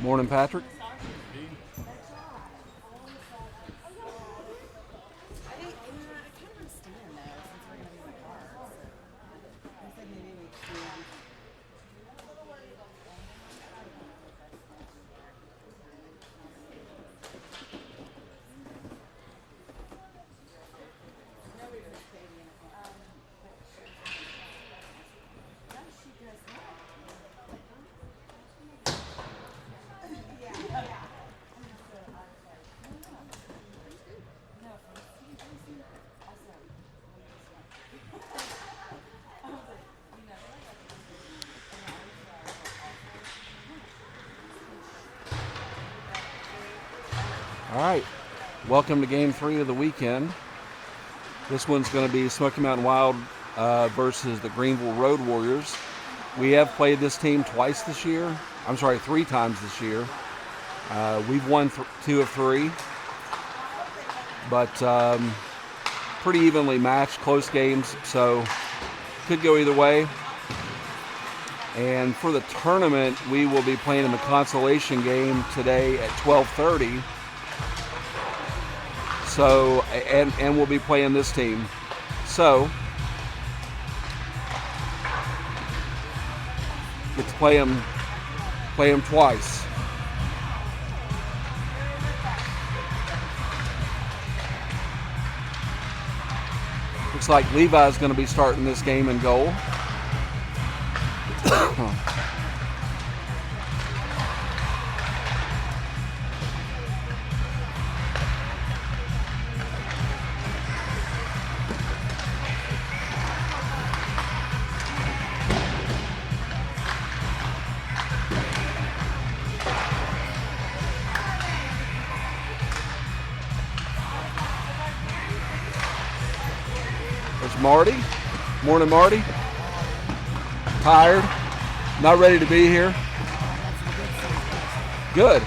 Morning, Patrick. All right, welcome to Game 3 of the weekend. This one's going to be Smoky Mountain Wild versus the Greenville Road Warriors. We have played this team twice this year. I'm sorry, 3 times this year. We've won 2 of 3, but pretty evenly matched, close games, so could go either way. And for the tournament, we will be playing in the consolation game today at 12:30. So, and we'll be playing this team. So, get to play them twice. Looks like Levi's going to be starting this game in goal. There's Marty. Morning, Marty. Tired? Not ready to be here? Good.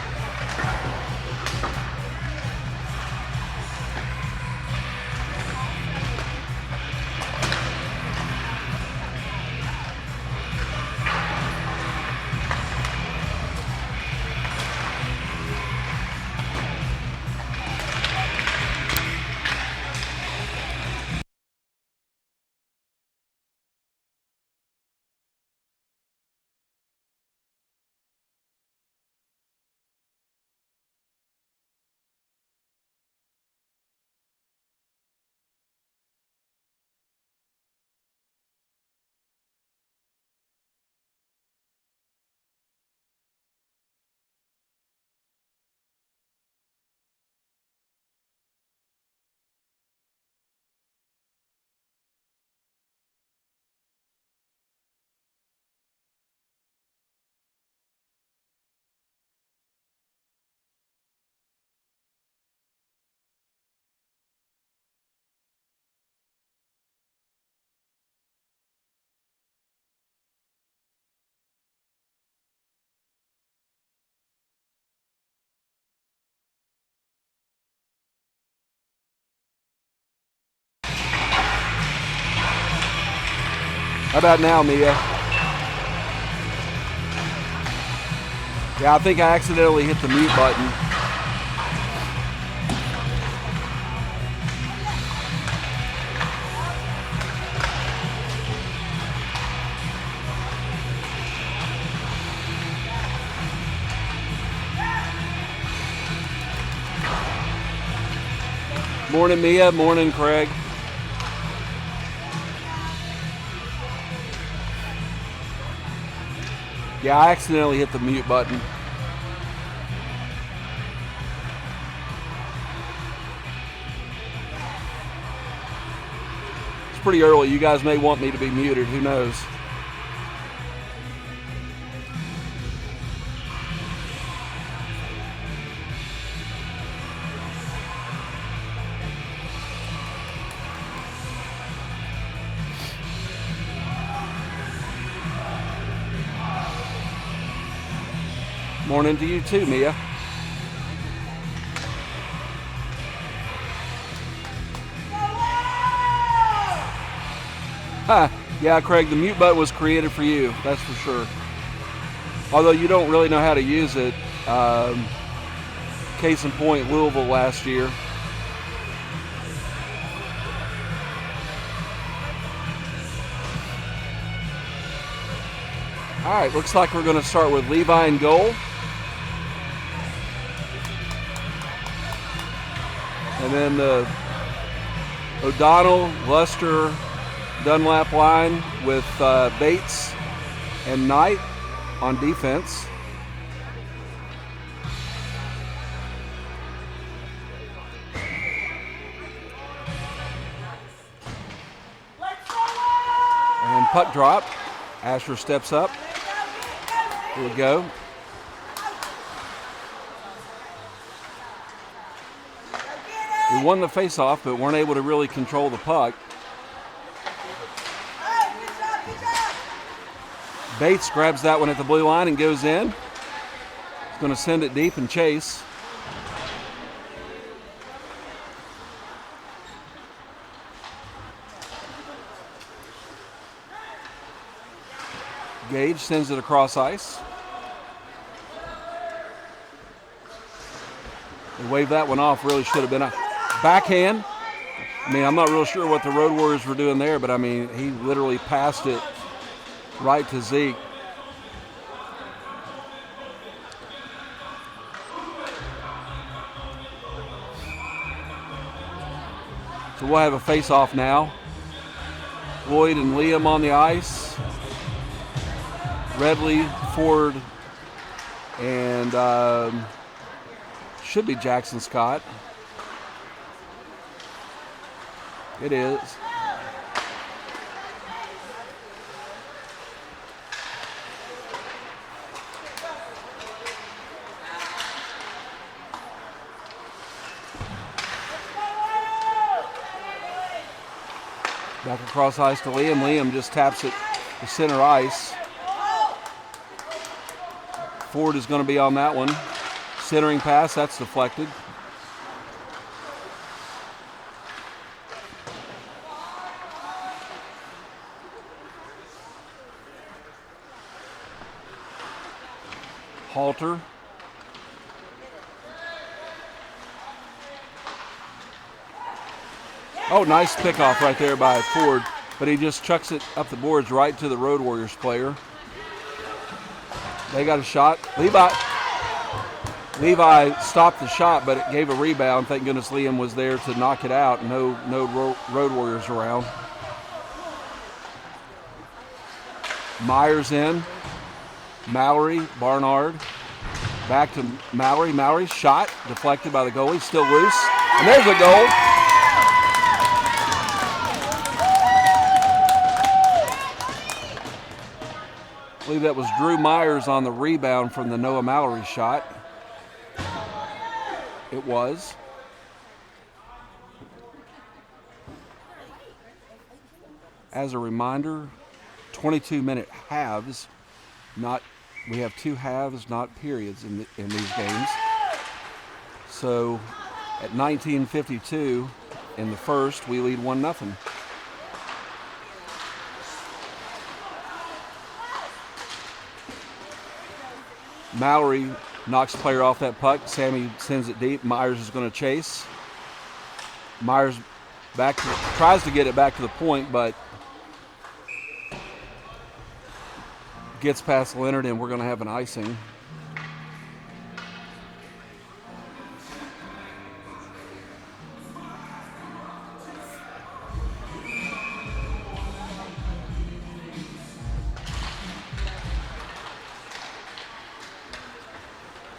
How about now, Mia? Yeah, I think I accidentally hit the mute button. Morning, Mia. Morning, Craig. Yeah, I accidentally hit the mute button. It's pretty early. You guys may want me to be muted. Who knows? Morning to you too, Mia. Huh. Yeah, Craig, the mute button was created for you, that's for sure. Although you don't really know how to use it, Case in point, Louisville last year. All right, looks like we're going to start with Levi in goal. And then the O'Donnell, Luster, Dunlap line with Bates and Knight on defense. And puck drop. Asher steps up. Here we go. We won the face-off, but weren't able to really control the puck. Bates grabs that one at the blue line and goes in. He's going to send it deep and chase. Gage sends it across ice. They waved that one off. Really should have been a backhand. I mean, I'm not real sure what the Road Warriors were doing there, but I mean, he literally passed it right to Zeke. So we'll have a face-off now. Lloyd and Liam on the ice. Redley, Ford, and should be Jackson Scott. It is. Back across ice to Liam. Liam just taps it to center ice. Ford is going to be on that one. Centering pass, that's deflected. Halter. Oh, nice pickoff right there by Ford, but he just chucks it up the boards right to the Road Warriors player. They got a shot. Levi stopped the shot, but it gave a rebound. Thank goodness Liam was there to knock it out. No Road Warriors around. Myers in. Mallory, Barnard. Back to Mallory. Mallory's shot deflected by the goalie. Still loose. And there's a goal. I believe that was Drew Myers on the rebound from the Noah Mallory shot. It was. As a reminder, 22-minute halves. We have two halves, not periods in these games. So at 19:52 in the first, we lead 1-0. Mallory knocks the player off that puck. Sammy sends it deep. Myers is going to chase. Myers tries to get it back to the point, but gets past Leonard, and we're going to have an icing.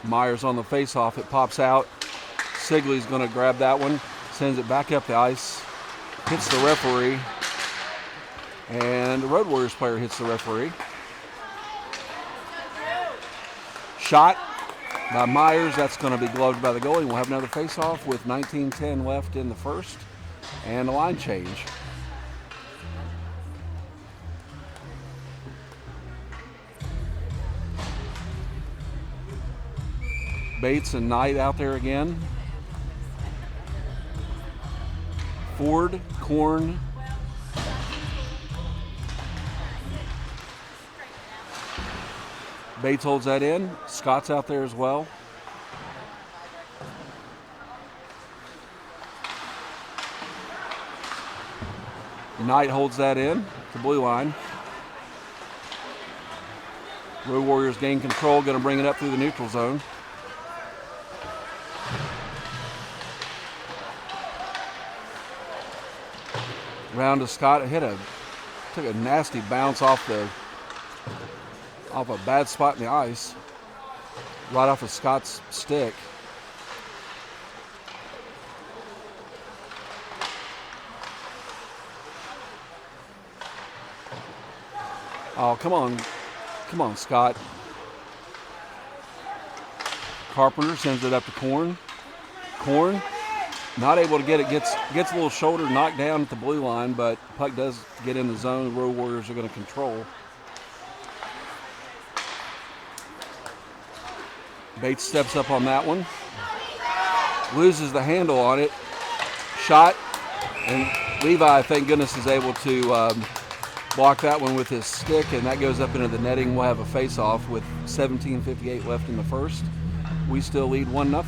Myers on the face-off. It pops out. Sigley's going to grab that one. Sends it back up the ice. Hits the referee. And the Road Warriors player hits the referee. Shot by Myers. That's going to be gloved by the goalie. We'll have another face-off with 19:10 left in the first. And a line change. Bates and Knight out there again. Ford, Korn. Bates holds that in. Scott's out there as well. Knight holds that in to blue line. Road Warriors gain control, going to bring it up through the neutral zone. Round to Scott. Took a nasty bounce off a bad spot in the ice. Right off of Scott's stick. Oh, come on. Come on, Scott. Carpenter sends it up to Korn. Korn, not able to get it. Gets a little shoulder knocked down at the blue line, but puck does get in the zone. The Road Warriors are going to control. Bates steps up on that one. Loses the handle on it. Shot. And Levi, thank goodness, is able to block that one with his stick, and that goes up into the netting. We'll have a face-off with 17:58 left in the first. We still lead 1-0.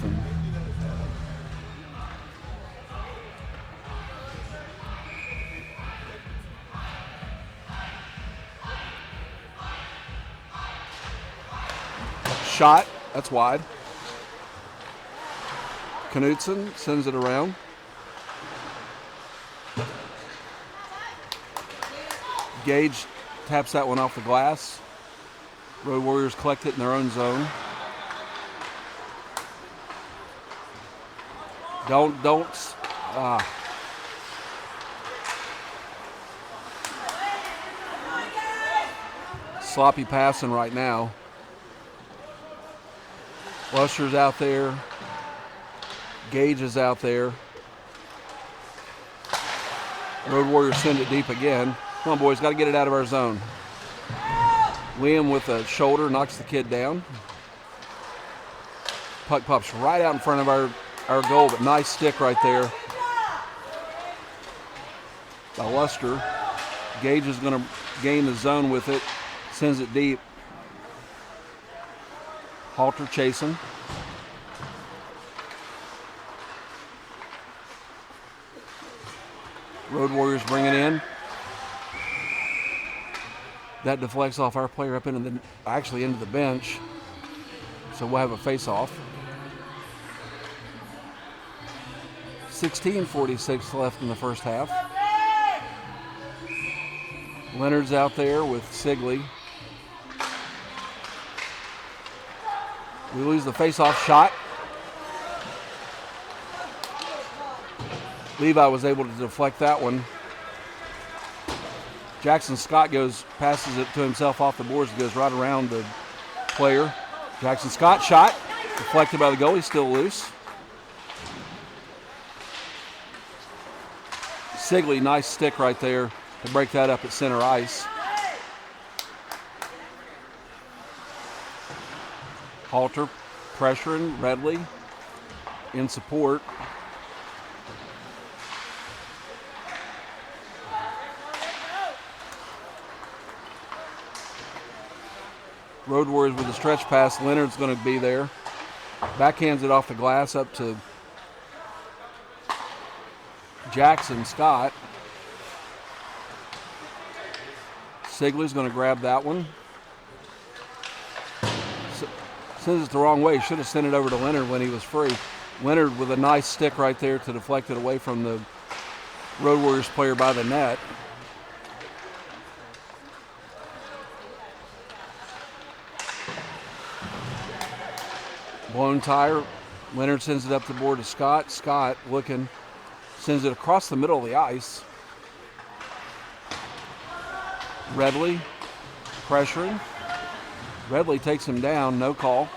Shot. That's wide. Knudsen sends it around. Gage taps that one off the glass. Road Warriors collect it in their own zone. Sloppy passing right now. Lusher's out there. Gage is out there. Road Warriors send it deep again. Come on, boys, got to get it out of our zone. Liam with a shoulder knocks the kid down. Puck pops right out in front of our goal, but nice stick right there by Luster. Gage is going to gain the zone with it. Sends it deep. Halter chasing. Road Warriors bring it in. That deflects off our player up into the bench. So we'll have a face-off. 16:46 left in the first half. Leonard's out there with Sigley. We lose the face-off shot. Levi was able to deflect that one. Jackson Scott passes it to himself off the boards, goes right around the player. Jackson Scott shot, deflected by the goalie, still loose. Sigley, nice stick right there to break that up at center ice. Halter pressuring Redley in support. Road Warriors with a stretch pass. Leonard's going to be there. Backhands it off the glass up to Jackson Scott. Sigley's going to grab that one. Sends it the wrong way. Should have sent it over to Leonard when he was free. Leonard with a nice stick right there to deflect it away from the Road Warriors player by the net. Blown tire. Leonard sends it up the board to Scott. Scott looking. Sends it across the middle of the ice. Redley pressuring. Redley takes him down. No call.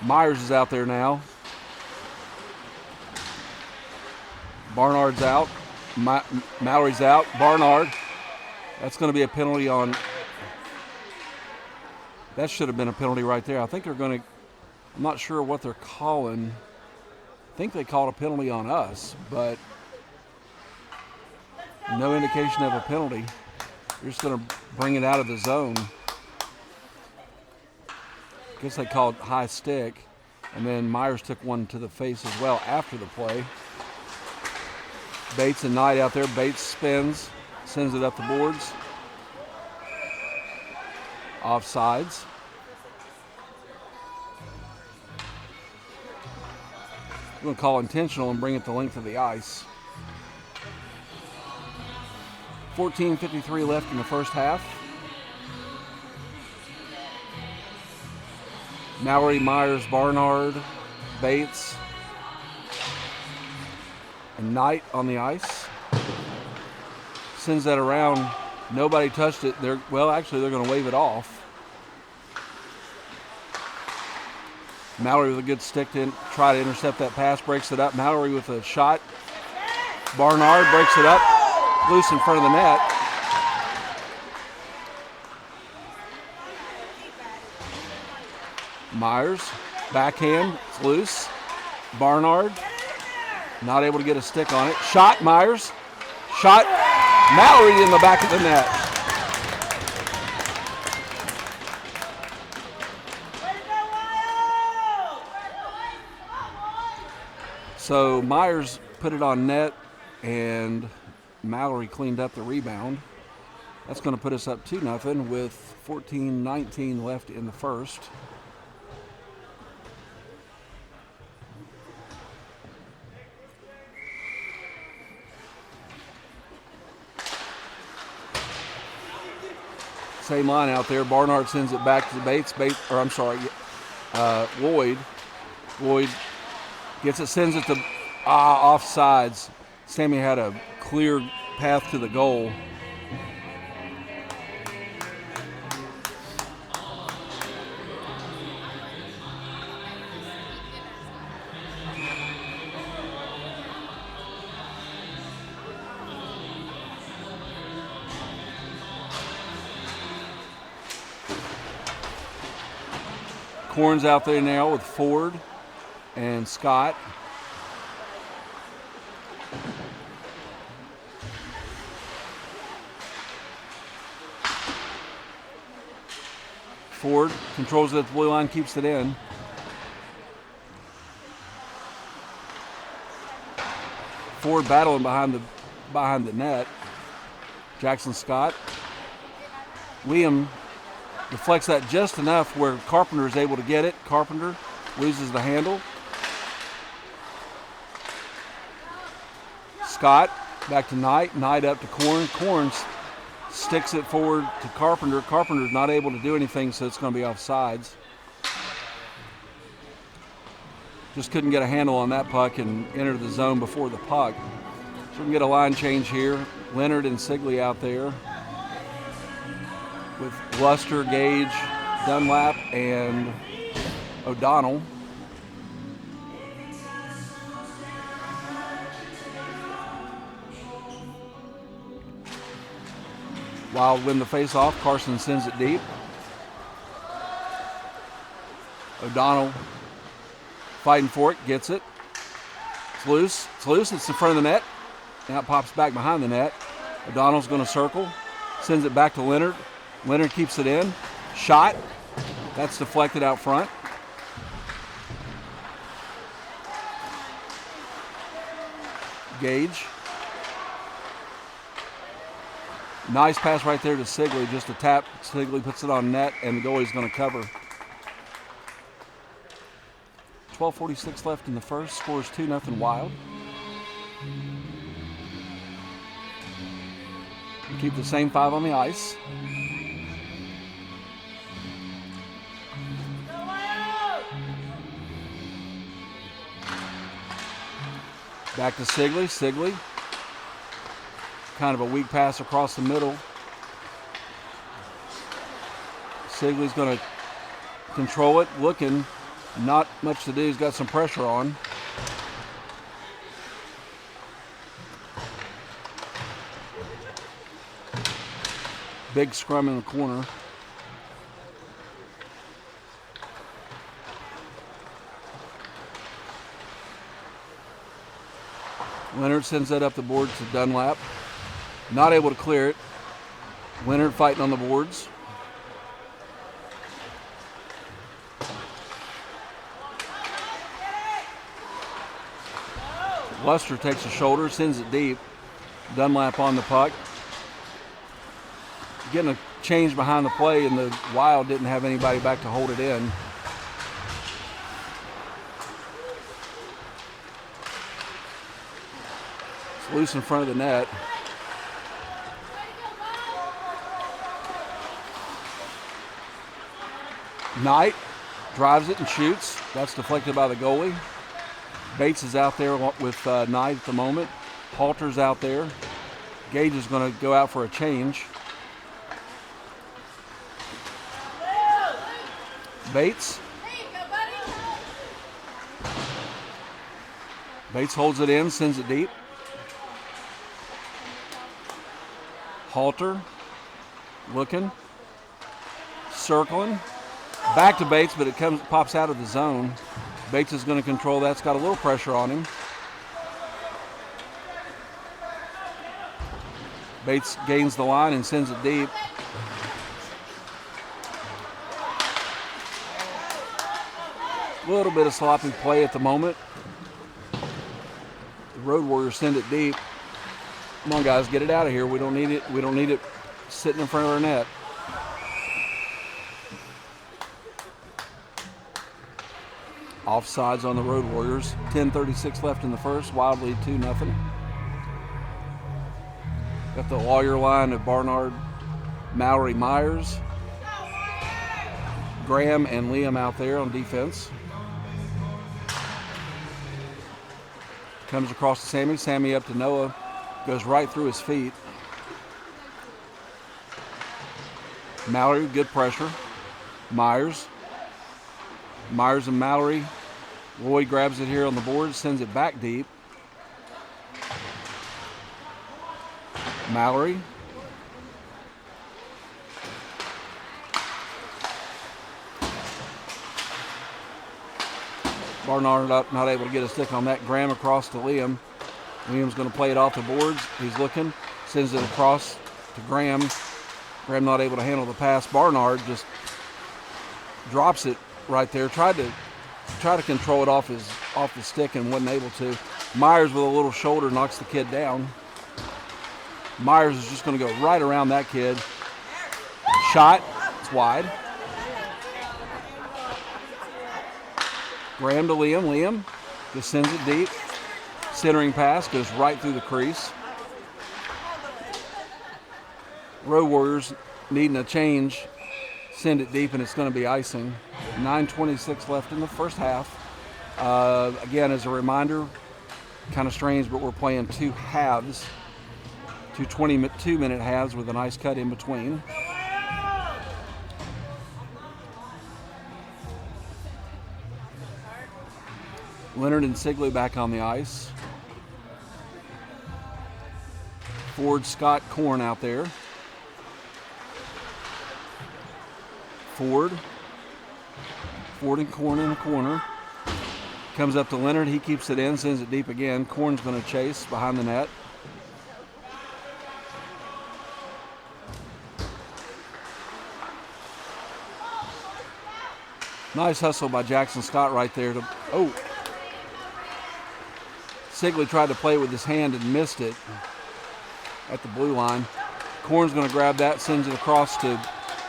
Myers is out there now. Barnard's out. Mallory's out. Barnard. That's going to be a penalty on... That should have been a penalty right there. I think they're going to... I'm not sure what they're calling. I think they called a penalty on us, but no indication of a penalty. They're just going to bring it out of the zone. I guess they called high stick. And then Myers took one to the face as well after the play. Bates and Knight out there. Bates spins, sends it up the boards. Offsides. I'm going to call intentional and bring it the length of the ice. 14:53 left in the first half. Mallory, Myers, Barnard, Bates, and Knight on the ice. Sends that around. Nobody touched it. Actually, they're going to wave it off. Mallory with a good stick to try to intercept that pass. Breaks it up. Mallory with a shot. Barnard breaks it up. Loose in front of the net. Myers, backhand, it's loose. Barnard, not able to get a stick on it. Shot, Myers. Shot, Mallory in the back of the net. So Myers put it on net, and Mallory cleaned up the rebound. That's going to put us up 2-0 with 14:19 left in the first. Same line out there. Barnard sends it back to Bates. Lloyd. Lloyd gets it, sends it to offsides. Sammy had a clear path to the goal. Corn's out there now with Ford and Scott. Ford controls it at the blue line, keeps it in. Ford battling behind the net. Jackson Scott. Liam deflects that just enough where Carpenter is able to get it. Carpenter loses the handle. Scott back to Knight. Knight up to Corn. Corn sticks it forward to Carpenter. Carpenter's not able to do anything, so it's going to be offsides. Just couldn't get a handle on that puck and enter the zone before the puck. So we can get a line change here. Leonard and Sigley out there with Luster, Gage, Dunlap, and O'Donnell. Wild win the face-off. Carson sends it deep. O'Donnell fighting for it, gets it. It's loose. It's loose. It's in front of the net. Now it pops back behind the net. O'Donnell's going to circle. Sends it back to Leonard. Leonard keeps it in. Shot. That's deflected out front. Gage. Nice pass right there to Sigley. Just a tap. Sigley puts it on net, and the goalie's going to cover. 12:46 left in the first. Scores 2-0 Wild. Keep the same five on the ice. Back to Sigley. Sigley. Kind of a weak pass across the middle. Sigley's going to control it. Looking. Not much to do. He's got some pressure on. Big scrum in the corner. Leonard sends that up the board to Dunlap. Not able to clear it. Leonard fighting on the boards. Luster takes a shoulder, sends it deep. Dunlap on the puck. Getting a change behind the play, and the Wild didn't have anybody back to hold it in. It's loose in front of the net. Knight drives it and shoots. That's deflected by the goalie. Bates is out there with Knight at the moment. Halter's out there. Gage is going to go out for a change. Bates. Bates holds it in, sends it deep. Halter looking, circling. Back to Bates, but it pops out of the zone. Bates is going to control that. It's got a little pressure on him. Bates gains the line and sends it deep. A little bit of sloppy play at the moment. The Road Warriors send it deep. Come on, guys, get it out of here. We don't need it. We don't need it sitting in front of our net. Offsides on the Road Warriors. 10:36 left in the first. Wild lead 2-0. Got the Lawyer line of Barnard, Mallory, Myers. Graham and Liam out there on defense. Comes across to Sammy. Sammy up to Noah. Goes right through his feet. Mallory, good pressure. Myers. Myers and Mallory. Lloyd grabs it here on the board, sends it back deep. Mallory. Barnard not able to get a stick on that. Graham across to Liam. Liam's going to play it off the boards. He's looking, sends it across to Graham. Graham not able to handle the pass. Barnard just drops it right there. Tried to control it off the stick and wasn't able to. Myers with a little shoulder knocks the kid down. Myers is just going to go right around that kid. Shot. It's wide. Graham to Liam. Liam just sends it deep. Centering pass goes right through the crease. Road Warriors needing a change. Send it deep, and it's going to be icing. 9:26 left in the first half. Again, as a reminder, kind of strange, but we're playing two halves. Two 22-minute halves with a nice cut in between. Leonard and Sigley back on the ice. Ford, Scott, Korn out there. Ford and Korn in the corner. Comes up to Leonard. He keeps it in, sends it deep again. Korn's going to chase behind the net. Nice hustle by Jackson Scott right there. Sigley tried to play with his hand and missed it at the blue line. Korn's going to grab that, sends it across to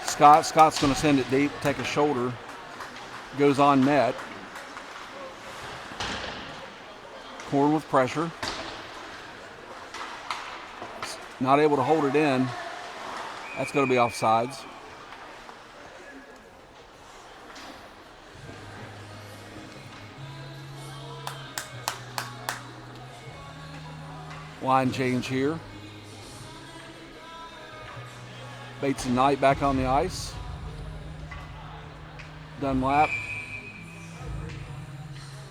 Scott. Scott's going to send it deep, take a shoulder. Goes on net. Korn with pressure. Not able to hold it in. That's going to be offsides. Line change here. Bates and Knight back on the ice. Dunlap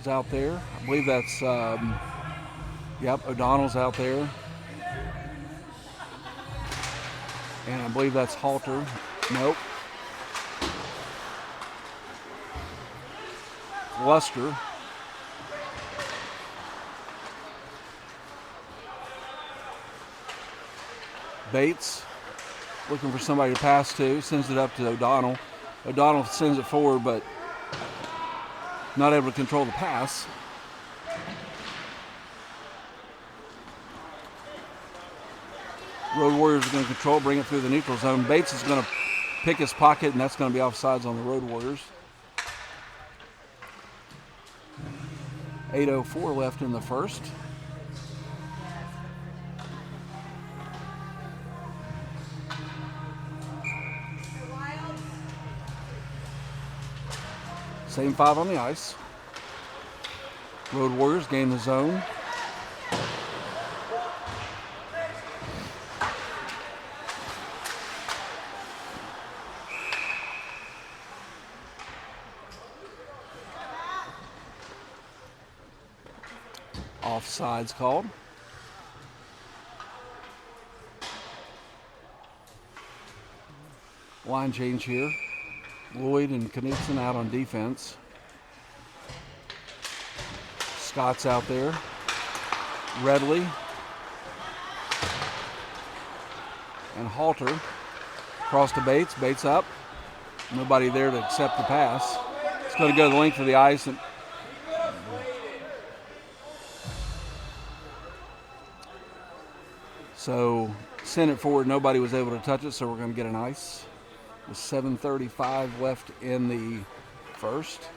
is out there. I believe that's, O'Donnell's out there. And I believe that's Halter. Nope. Luster. Bates looking for somebody to pass to, sends it up to O'Donnell. O'Donnell sends it forward, but not able to control the pass. Road Warriors are going to control, bring it through the neutral zone. Bates is going to pick his pocket, and that's going to be offsides on the Road Warriors. 8:04 left in the first. Same 5 on the ice. Road Warriors gain the zone. Offsides called. Line change here. Lloyd and Knutson out on defense. Scott's out there. Redley and Halter across to Bates. Bates up. Nobody there to accept the pass. It's going to go the length of the ice. And so sent it forward. Nobody was able to touch it, so we're going to get an ice. With 7:35 left in the first.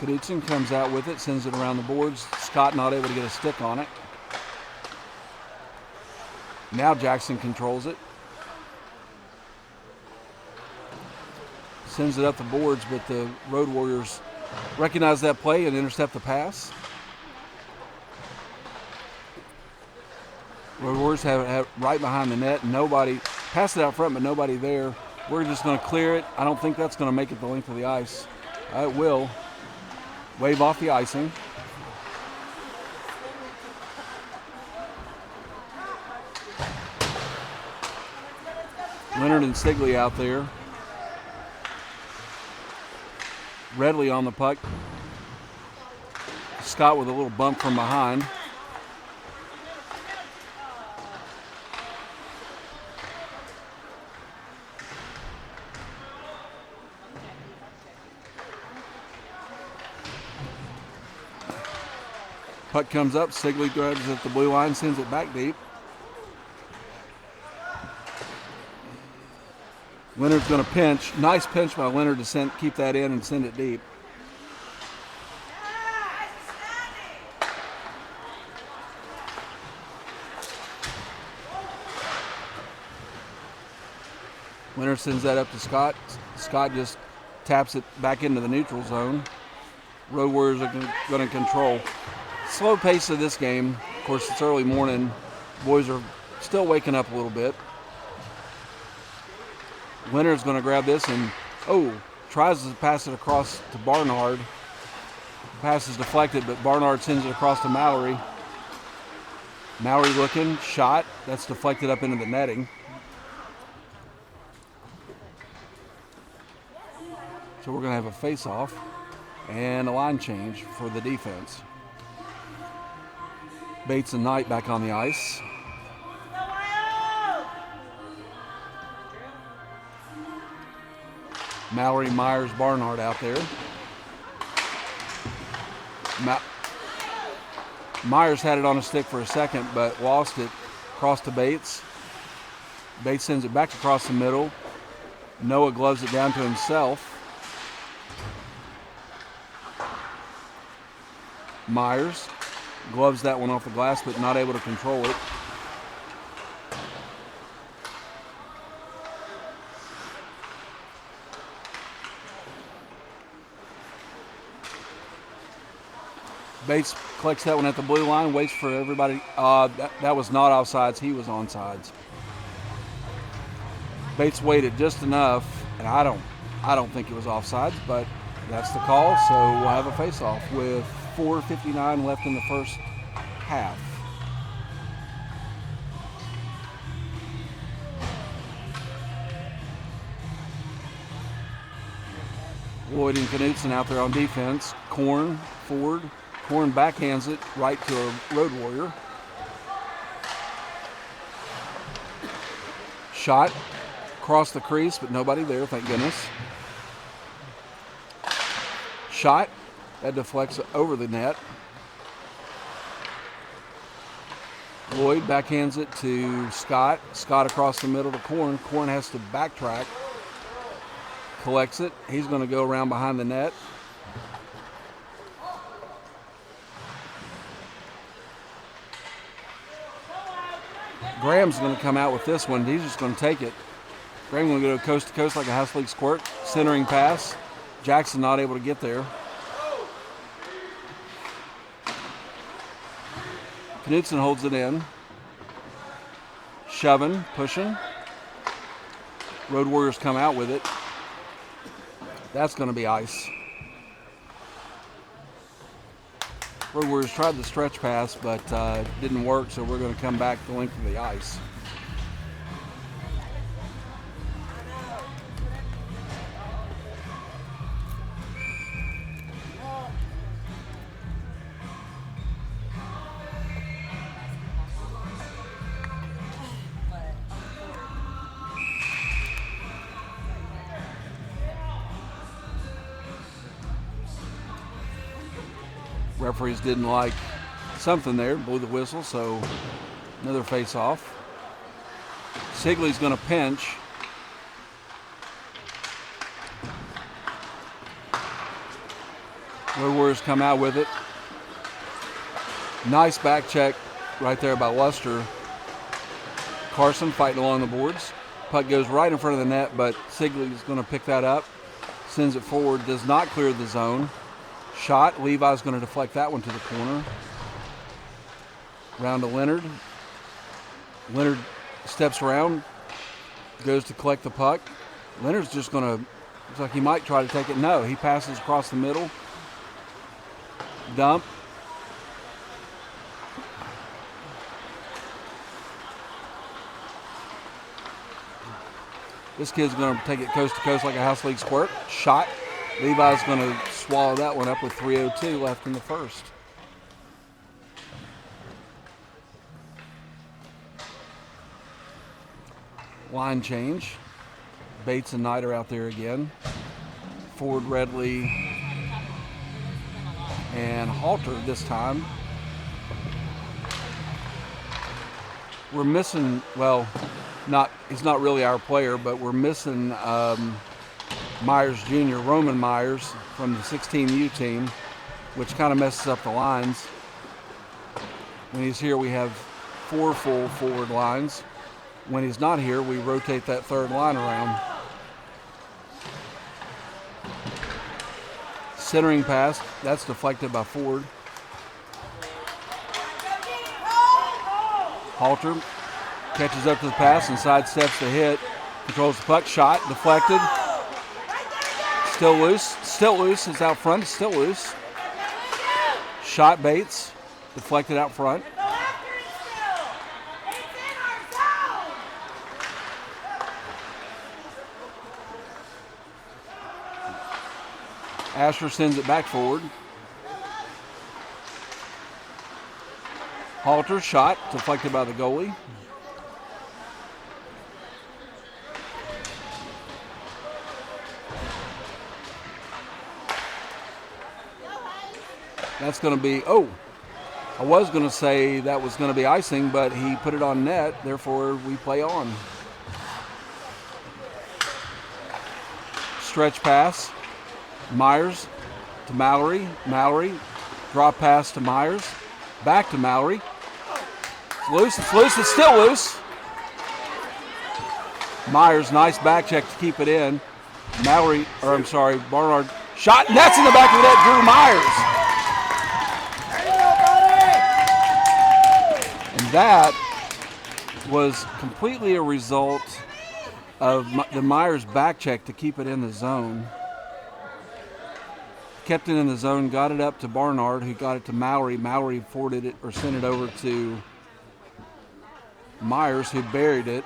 Knutson comes out with it, sends it around the boards. Scott not able to get a stick on it. Now Jackson controls it. Sends it up the boards, but the Road Warriors recognize that play and intercept the pass. Road Warriors have it right behind the net. Nobody, pass it out front, but nobody there. We're just going to clear it. I don't think that's going to make it the length of the ice. It will. Wave off the icing. Leonard and Stigley out there. Redley on the puck. Scott with a little bump from behind. Puck comes up. Stigley grabs at the blue line, sends it back deep. Leonard's going to pinch. Nice pinch by Leonard to keep that in and send it deep. Leonard sends that up to Scott. Scott just taps it back into the neutral zone. Road Warriors are going to control. Slow pace of this game. Of course, it's early morning. Boys are still waking up a little bit. Leonard's going to grab this and, tries to pass it across to Barnard. Pass is deflected, but Barnard sends it across to Mallory. Mallory looking, shot. That's deflected up into the netting. So we're going to have a face-off and a line change for the defense. Bates and Knight back on the ice. Mallory, Myers, Barnard out there. Myers had it on a stick for a second, but lost it across to Bates. Bates sends it back across the middle. Noah gloves it down to himself. Myers gloves that one off the glass, but not able to control it. Bates collects that one at the blue line, waits for everybody. That was not offsides. He was onside. Bates waited just enough, and I don't think it was offsides, but that's the call. So we'll have a face-off with 4:59 left in the first half. Lloyd and Knutson out there on defense. Korn forward. Korn backhands it right to a Road Warrior. Shot across the crease, but nobody there, thank goodness. Shot. That deflects over the net. Lloyd backhands it to Scott. Scott across the middle to Korn. Korn has to backtrack. Collects it. He's going to go around behind the net. Graham's going to come out with this one. He's just going to take it. Graham going to go coast to coast like a house league squirt. Centering pass. Jackson not able to get there. Knudsen holds it in. Shoving, pushing. Road Warriors come out with it. That's going to be ice. Road Warriors tried the stretch pass, but didn't work, so we're going to come back the length of the ice. Referees didn't like something there, blew the whistle, so another face-off. Sigley's going to pinch. Road Warriors come out with it. Nice back check right there by Luster. Carson fighting along the boards. Puck goes right in front of the net, but Sigley's going to pick that up. Sends it forward, does not clear the zone. Shot. Levi's going to deflect that one to the corner. Round to Leonard. Leonard steps around, goes to collect the puck. Leonard's just going to, looks like he might try to take it. No, he passes across the middle. Dump. This kid's going to take it coast to coast like a house league squirt. Shot. Levi's going to swallow that one up with 3:02 left in the first. Line change. Bates and Knight are out there again. Ford, Redley, and Halter this time. We're missing, well, he's not really our player, but we're missing Myers Jr., Roman Myers from the 16U team, which kind of messes up the lines. When he's here, we have 4 full forward lines. When he's not here, we rotate that third line around. Centering pass, that's deflected by Ford. Halter catches up to the pass and sidesteps the hit. Controls the puck, shot, deflected. Still loose, it's out front, it's still loose. Shot Bates, deflected out front. Asher sends it back forward. Halter, shot, deflected by the goalie. That's going to be, I was going to say that was going to be icing, but he put it on net, therefore we play on. Stretch pass, Myers to Mallory. Mallory, drop pass to Myers, back to Mallory. It's loose, it's still loose. Myers, nice back check to keep it in. Barnard, shot, and that's in the back of the net, Drew Myers. That was completely a result of the Myers back check to keep it in the zone. Kept it in the zone, got it up to Barnard, who got it to Mallory. Mallory forwarded it or sent it over to Myers, who buried it.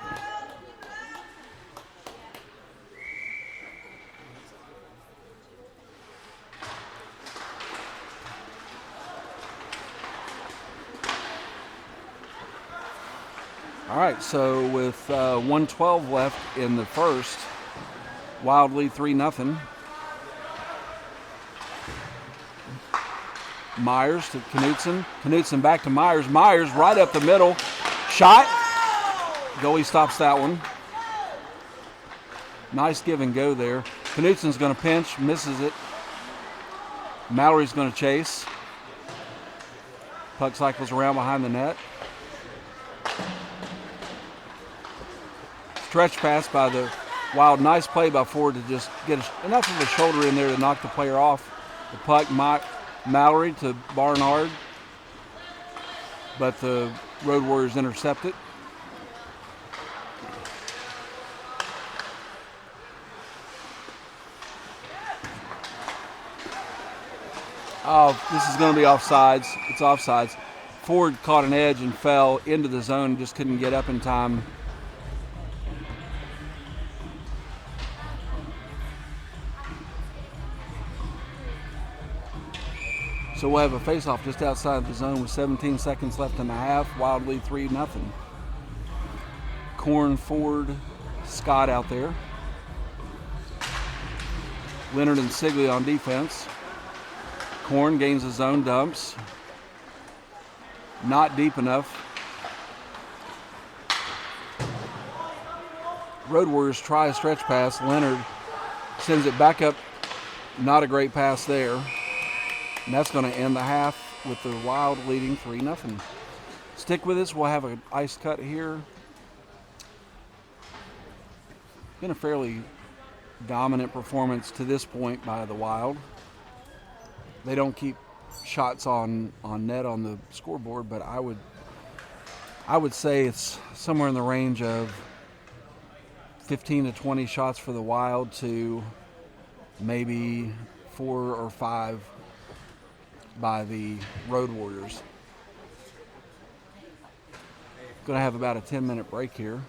All right, so with 1:12 left in the first, Wild lead 3-0. Myers to Knutson. Knutson back to Myers. Myers right up the middle. Shot. Goalie stops that one. Nice give and go there. Knutson's going to pinch, misses it. Mallory's going to chase. Puck cycles around behind the net. Stretch pass by the Wild. Nice play by Ford to just get enough of a shoulder in there to knock the player off. The puck, Mallory to Barnard. But the Road Warriors intercept it. Oh, this is going to be offsides. It's offsides. Ford caught an edge and fell into the zone, just couldn't get up in time. So we'll have a face-off just outside the zone with 17 seconds left in the half. Wild lead 3-0. Korn, Ford, Scott out there. Leonard and Sigley on defense. Korn gains his zone, dumps. Not deep enough. Road Warriors try a stretch pass. Leonard sends it back up. Not a great pass there. And that's going to end the half with the Wild leading 3-0. Stick with us. We'll have an ice cut here. Been a fairly dominant performance to this point by the Wild. They don't keep shots on net on the scoreboard, but I would say it's somewhere in the range of 15 to 20 shots for the Wild to maybe 4 or 5 by the Road Warriors. Going to have about a 10-minute break here.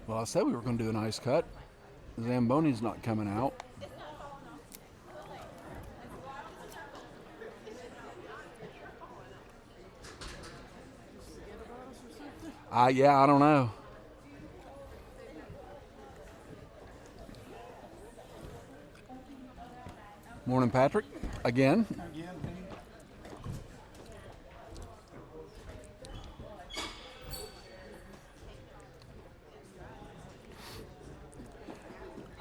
Well, I said we were going to do an ice cut. Zamboni's not coming out. Yeah, I don't know. Morning, Patrick. Again.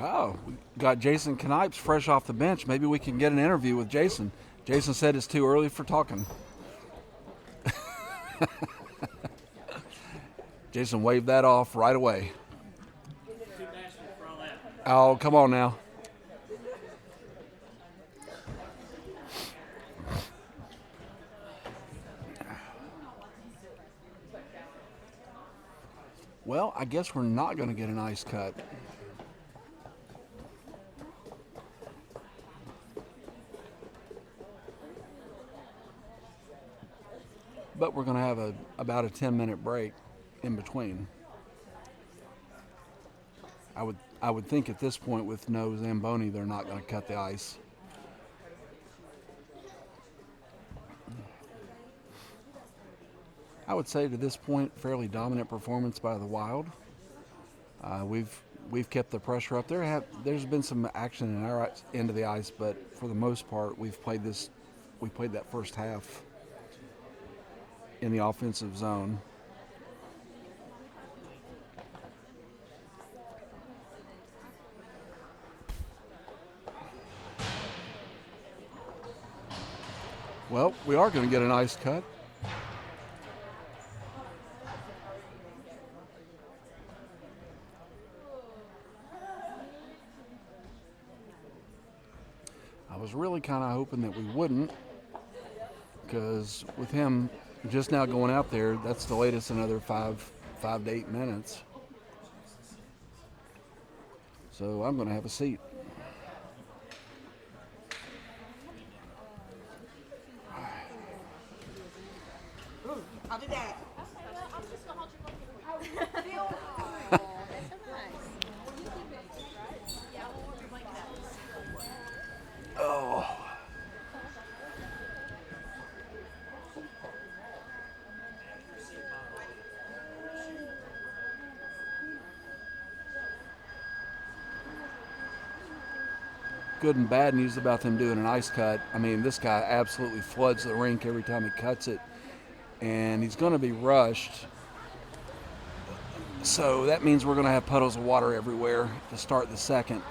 Oh, we got Jason Knipes fresh off the bench. Maybe we can get an interview with Jason. Jason said it's too early for talking. Jason waved that off right away. Oh, come on now. Well, I guess we're not going to get an ice cut. But we're going to have about a 10-minute break in between. I would think at this point with no Zamboni, they're not going to cut the ice. I would say to this point, fairly dominant performance by the Wild. We've kept the pressure up. There's been some action in our end of the ice, but for the most part, we played that first half in the offensive zone. Well, we are going to get an ice cut. I was really kind of hoping that we wouldn't, because with him just now going out there, that's the latest another 5 to 8 minutes. So I'm going to have a seat. I'll do that. Oh. Good and bad news about them doing an ice cut. I mean, this guy absolutely floods the rink every time he cuts it, and he's going to be rushed. So that means we're going to have puddles of water everywhere to start the second.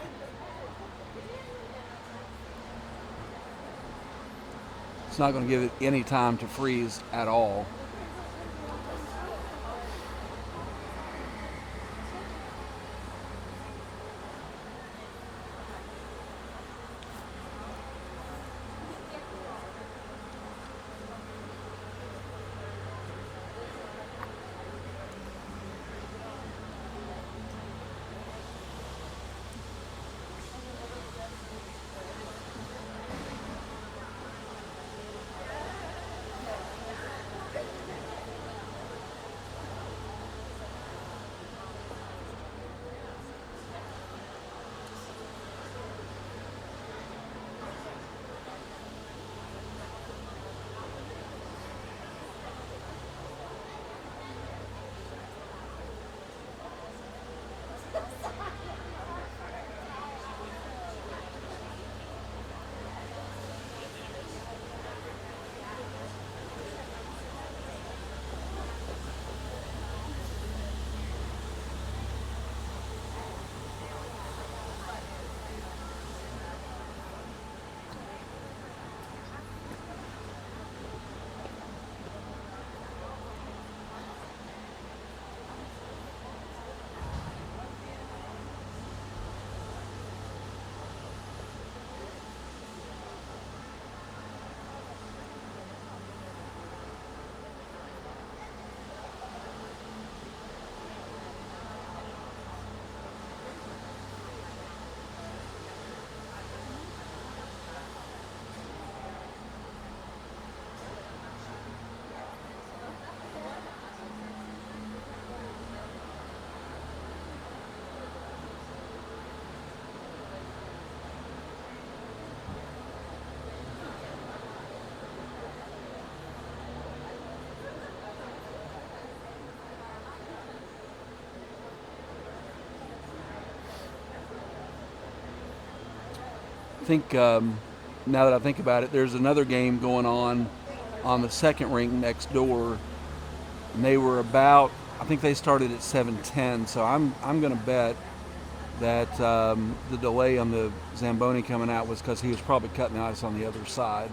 It's not going to give it any time to freeze at all. I think now that I think about it, there's another game going on the second rink next door, and they were about. I think they started at 7:10, so I'm going to bet that the delay on the Zamboni coming out was because he was probably cutting the ice on the other side.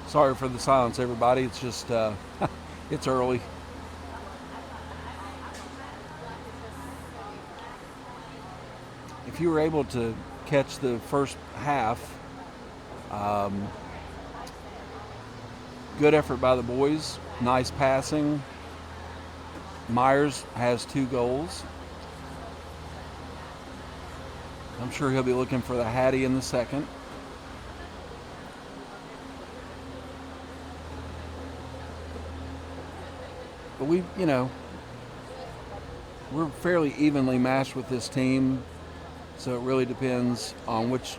Sorry for the silence, everybody. It's just, it's early. If you were able to catch the first half, good effort by the boys. Nice passing. Myers has 2 goals. I'm sure he'll be looking for the Hattie in the second. But we're fairly evenly matched with this team, so it really depends on which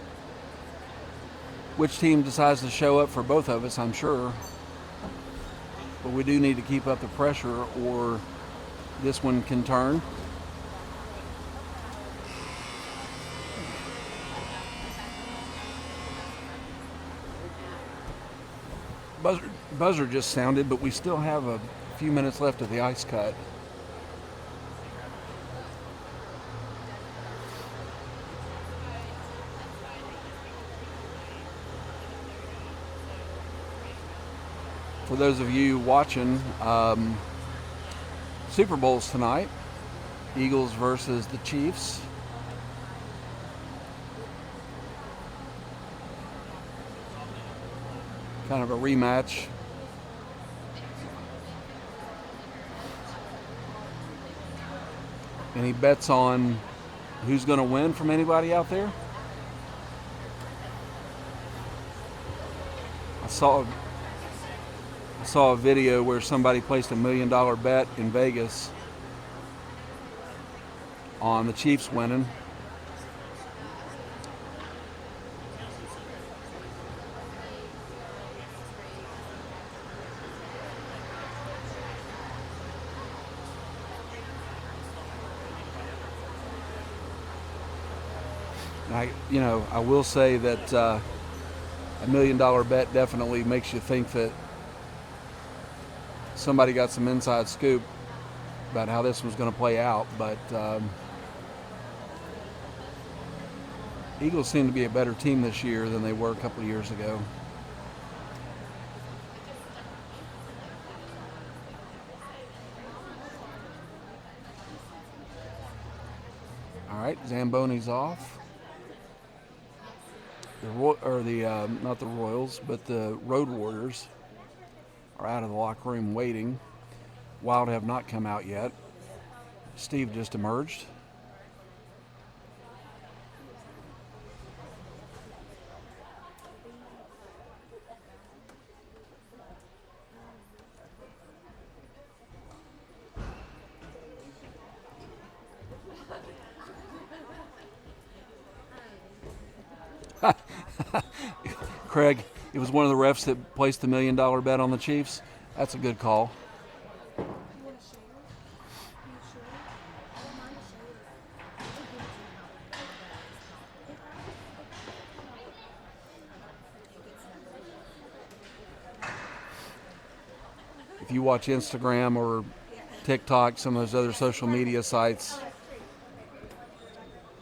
team decides to show up for both of us, I'm sure. But we do need to keep up the pressure, or this one can turn. Buzzer just sounded, but we still have a few minutes left of the ice cut. For those of you watching, Super Bowl's tonight. Eagles versus the Chiefs. Kind of a rematch. Any bets on who's going to win from anybody out there? I saw a video where somebody placed $1 million bet in Vegas on the Chiefs winning. I will say that $1 million bet definitely makes you think that somebody got some inside scoop about how this was going to play out. But Eagles seem to be a better team this year than they were a couple of years ago. All right, Zamboni's off. Not the Royals, but the Road Warriors are out of the locker room waiting. Wild have not come out yet. Steve just emerged. Craig, it was one of the refs that placed the $1 million bet on the Chiefs. That's a good call. If you watch Instagram or TikTok, some of those other social media sites,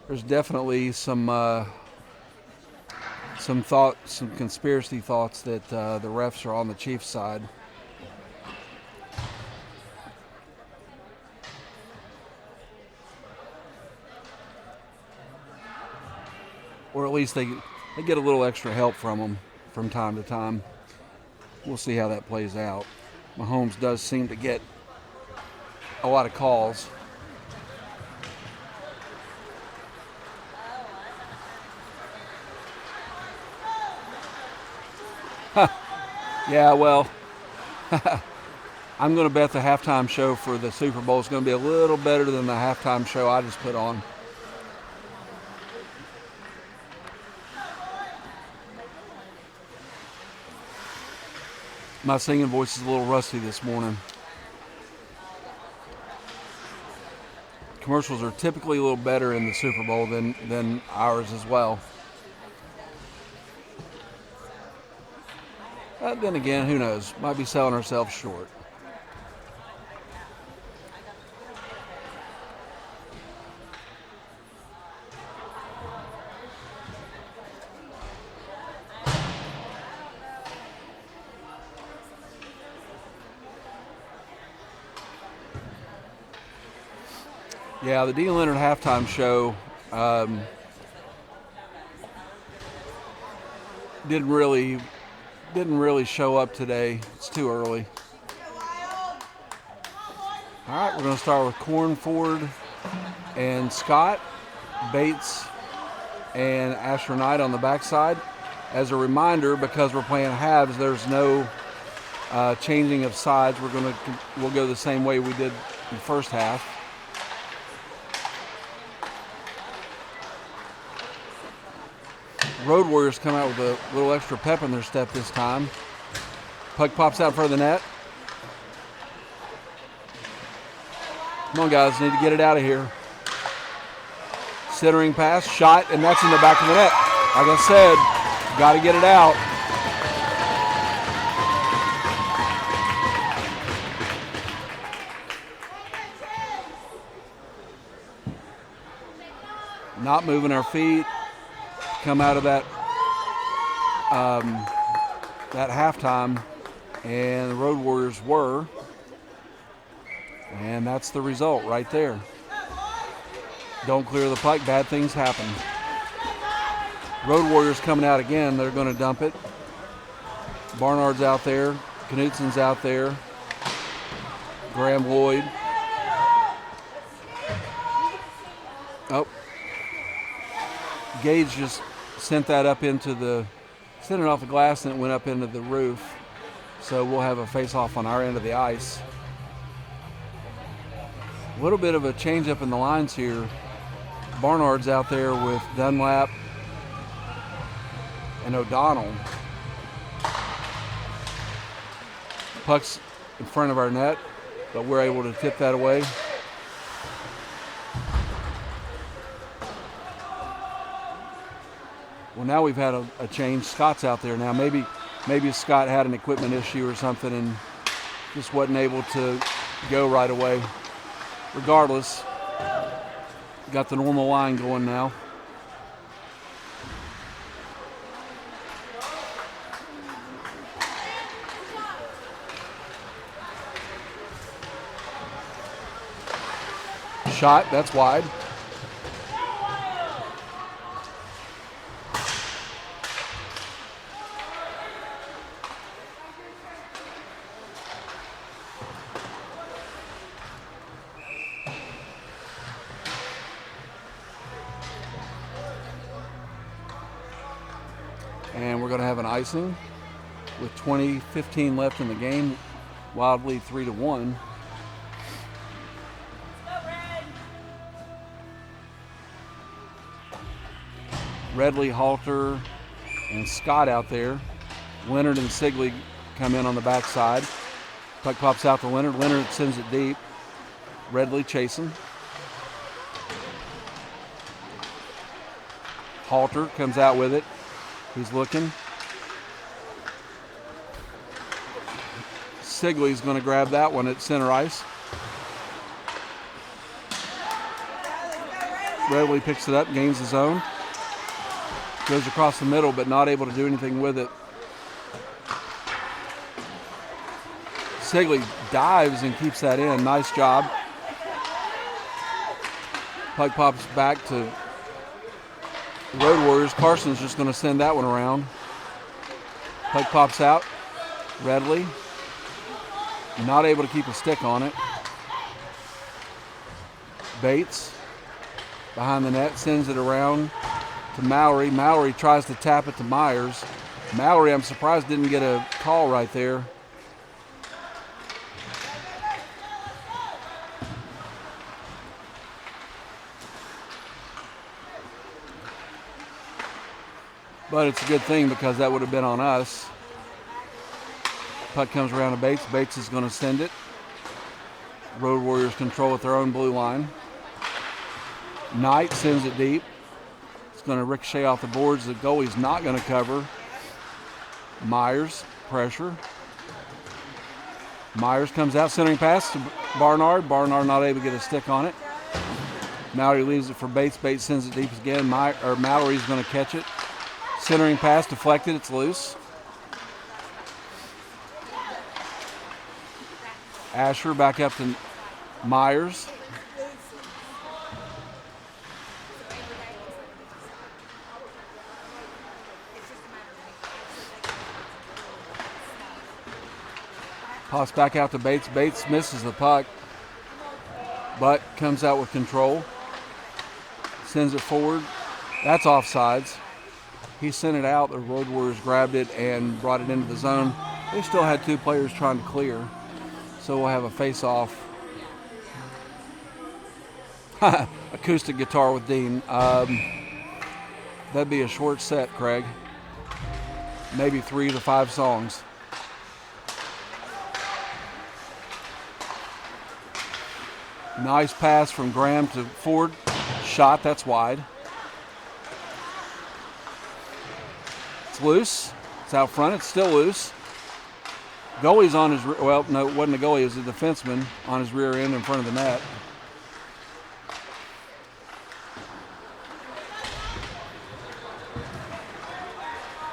there's definitely some conspiracy thoughts that the refs are on the Chiefs' side. Or at least they get a little extra help from them from time to time. We'll see how that plays out. Mahomes does seem to get a lot of calls. Yeah, well, I'm going to bet the halftime show for the Super Bowl is going to be a little better than the halftime show I just put on. My singing voice is a little rusty this morning. Commercials are typically a little better in the Super Bowl than ours as well. Then again, who knows? Might be selling ourselves short. Yeah, the Dean Leonard halftime show didn't really show up today. It's too early. All right, we're going to start with Cornford and Scott, Bates and Asher Knight on the backside. As a reminder, because we're playing halves, there's no changing of sides. We'll go the same way we did in the first half. Road Warriors come out with a little extra pep in their step this time. Puck pops out in front of the net. Come on, guys, need to get it out of here. Centering pass, shot, and that's in the back of the net. Like I said, got to get it out. Not moving our feet. Come out of that halftime, and the Road Warriors were, and that's the result right there. Don't clear the puck, bad things happen. Road Warriors coming out again, they're going to dump it. Barnard's out there, Knutson's out there, Graham Lloyd. Oh, Gage just sent that up sent it off the glass, and it went up into the roof. So we'll have a face-off on our end of the ice. A little bit of a change-up in the lines here. Barnard's out there with Dunlap and O'Donnell. Puck's in front of our net, but we're able to tip that away. Well, now we've had a change. Scott's out there now. Maybe Scott had an equipment issue or something and just wasn't able to go right away. Regardless, got the normal line going now. Shot, that's wide. And we're going to have an icing with 20:15 left in the game. Wild lead 3-1. Redley, Halter, and Scott out there. Leonard and Sigley come in on the backside. Puck pops out to Leonard. Leonard sends it deep. Redley chasing. Halter comes out with it. He's looking. Sigley's going to grab that one at center ice. Redley picks it up, gains his own. Goes across the middle, but not able to do anything with it. Sigley dives and keeps that in. Nice job. Puck pops back to the Road Warriors. Carson's just going to send that one around. Puck pops out. Redley. Not able to keep a stick on it. Bates behind the net, sends it around to Mallory. Mallory tries to tap it to Myers. Mallory, I'm surprised, didn't get a call right there. But it's a good thing because that would have been on us. Puck comes around to Bates. Bates is going to send it. Road Warriors control at their own blue line. Knight sends it deep. It's going to ricochet off the boards. The goalie's not going to cover. Myers, pressure. Myers comes out, centering pass to Barnard. Barnard not able to get a stick on it. Mallory leaves it for Bates. Bates sends it deep again. Mallory's going to catch it. Centering pass deflected. It's loose. Asher back up to Myers. Pops back out to Bates. Bates misses the puck, but comes out with control. Sends it forward. That's offsides. He sent it out. The Road Warriors grabbed it and brought it into the zone. They still had 2 players trying to clear, so we'll have a face-off. Acoustic guitar with Dean. That'd be a short set, Craig. Maybe 3 to 5 songs. Nice pass from Graham to Ford. Shot, that's wide. It's loose. It's out front. It's still loose. Goalie's on his, well, no, it wasn't a goalie. It was a defenseman on his rear end in front of the net.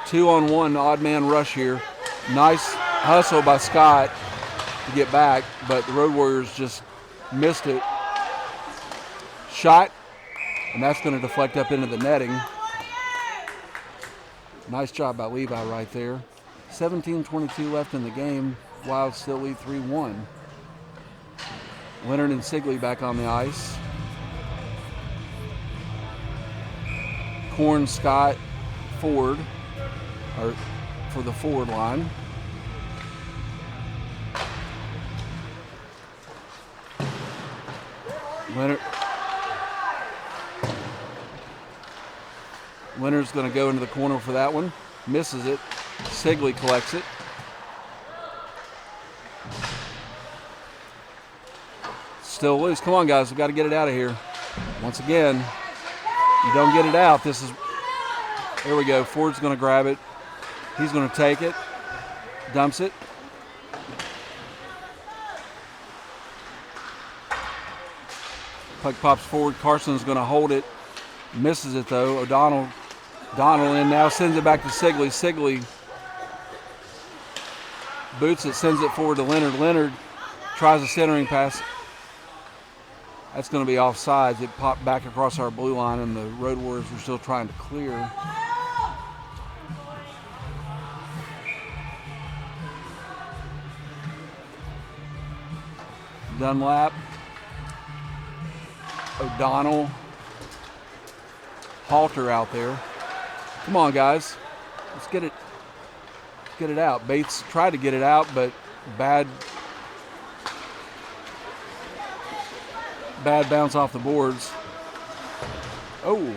Two on one, odd man rush here. Nice hustle by Scott to get back, but the Road Warriors just missed it. Shot, and that's going to deflect up into the netting. Nice job by Levi right there. 17:22 left in the game. Wild still lead 3-1. Leonard and Sigley back on the ice. Korn, Scott, Ford, or for the forward line. Leonard's going to go into the corner for that one. Misses it. Sigley collects it. Still loose. Come on, guys. We've got to get it out of here. Once again, you don't get it out. This is, there we go. Ford's going to grab it. He's going to take it. Dumps it. Puck pops forward. Carson's going to hold it. Misses it, though. O'Donnell in now, sends it back to Sigley. Sigley boots it, sends it forward to Leonard. Leonard tries a centering pass. That's going to be offsides. It popped back across our blue line, and the Road Warriors were still trying to clear. Dunlap, O'Donnell, Halter out there. Come on, guys. Let's get it out. Bates tried to get it out, but bad bounce off the boards. Oh.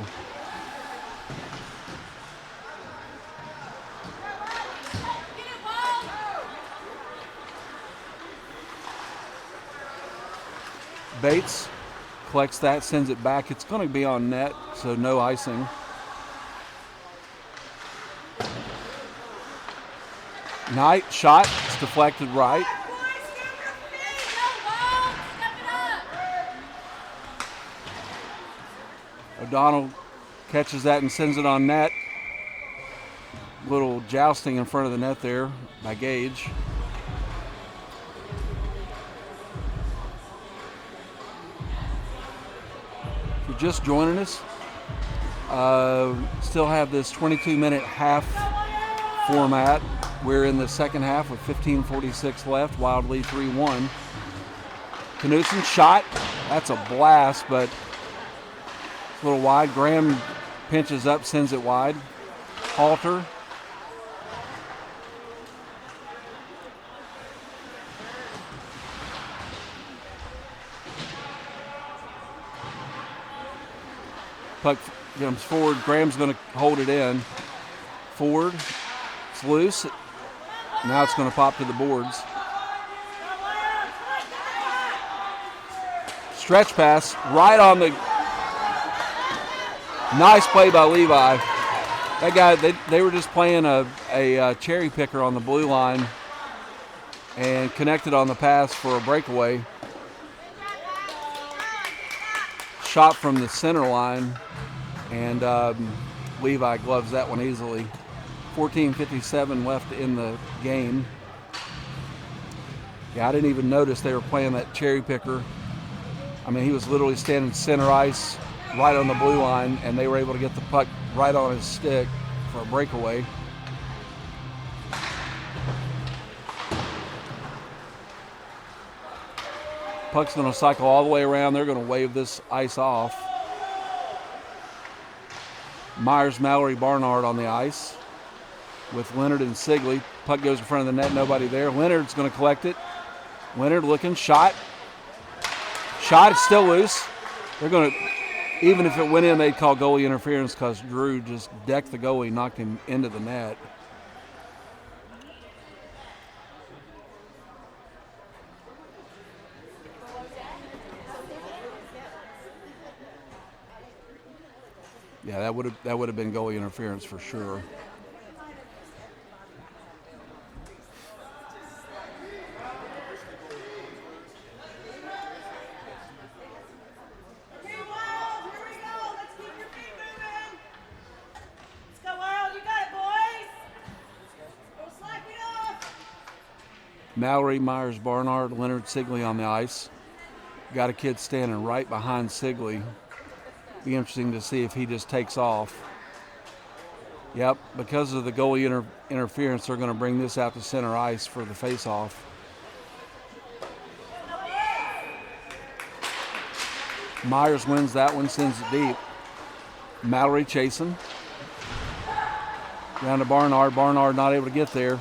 Bates collects that, sends it back. It's going to be on net, so no icing. Knight shot, it's deflected right. O'Donnell catches that and sends it on net. Little jousting in front of the net there by Gage. If you're just joining us, still have this 22-minute half format. We're in the second half with 15:46 left. Wild lead 3-1. Knudsen shot. That's a blast, but it's a little wide. Graham pinches up, sends it wide. Halter. Puck comes forward. Graham's going to hold it in. Forward. It's loose. Now it's going to pop to the boards. Stretch pass right on the. Nice play by Levi. That guy, they were just playing a cherry picker on the blue line and connected on the pass for a breakaway. Shot from the center line, and Levi gloves that one easily. 14:57 left in the game. Yeah, I didn't even notice they were playing that cherry picker. I mean, he was literally standing center ice right on the blue line, and they were able to get the puck right on his stick for a breakaway. Puck's going to cycle all the way around. They're going to wave this ice off. Myers, Mallory, Barnard on the ice with Leonard and Sigley. Puck goes in front of the net, nobody there. Leonard's going to collect it. Leonard looking, shot. Shot, it's still loose. They're going to, even if it went in, they'd call goalie interference because Drew just decked the goalie, knocked him into the net. Yeah, that would have been goalie interference for sure. Mallory, Myers, Barnard, Leonard, Sigley on the ice. Got a kid standing right behind Sigley. Be interesting to see if he just takes off. Yep, because of the goalie interference, they're going to bring this out to center ice for the face-off. Myers wins that one, sends it deep. Mallory chasing. Down to Barnard. Barnard not able to get there.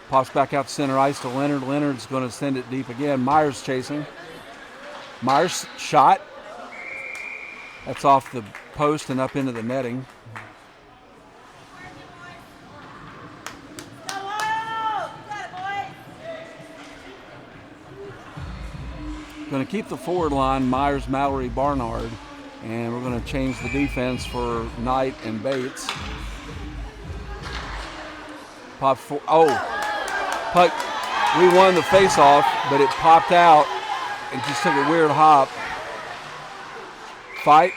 Pops back out to center ice to Leonard. Leonard's going to send it deep again. Myers chasing. Myers shot. That's off the post and up into the netting. Going to keep the forward line, Myers, Mallory, Barnard. And we're going to change the defense for Knight and Bates. Pops for, puck, we won the face-off, but it popped out and just took a weird hop. Fight.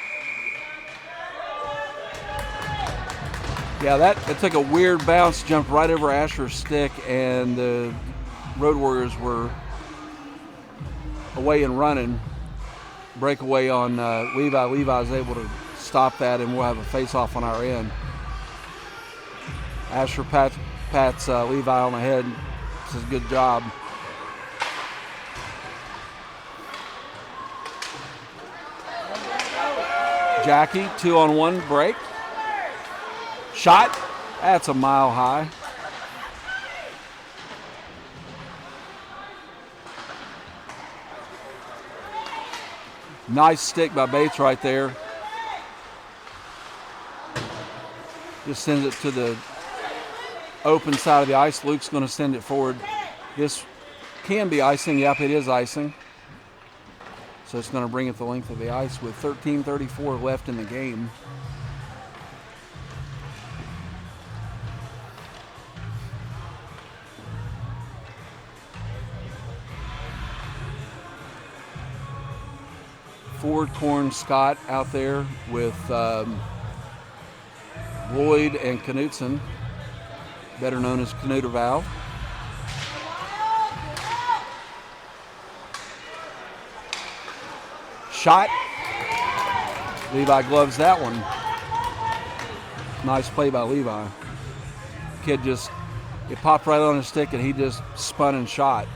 Yeah, it took a weird bounce, jumped right over Asher's stick, and the Road Warriors were away and running. Breakaway on Levi. Levi's able to stop that, and we'll have a face-off on our end. Asher pats Levi on the head. This is a good job. Jackie, 2-on-1 break. Shot. That's a mile high. Nice stick by Bates right there. Just sends it to the open side of the ice. Luke's going to send it forward. This can be icing. Yep, it is icing. So it's going to bring it the length of the ice with 13:34 left in the game. Ford, Korn, Scott out there with Lloyd and Knutson, better known as Knut Valve. Shot. Levi gloves that one. Nice play by Levi. Kid it popped right on his stick and he just spun and shot.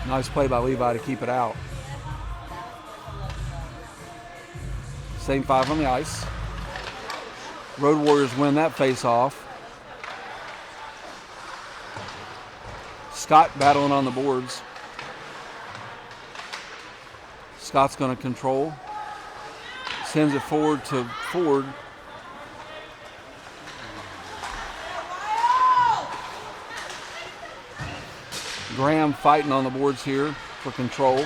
Nice play by Levi to keep it out. Same five on the ice. Road Warriors win that face-off. Scott battling on the boards. Scott's going to control. Sends it forward to Ford. Graham fighting on the boards here for control.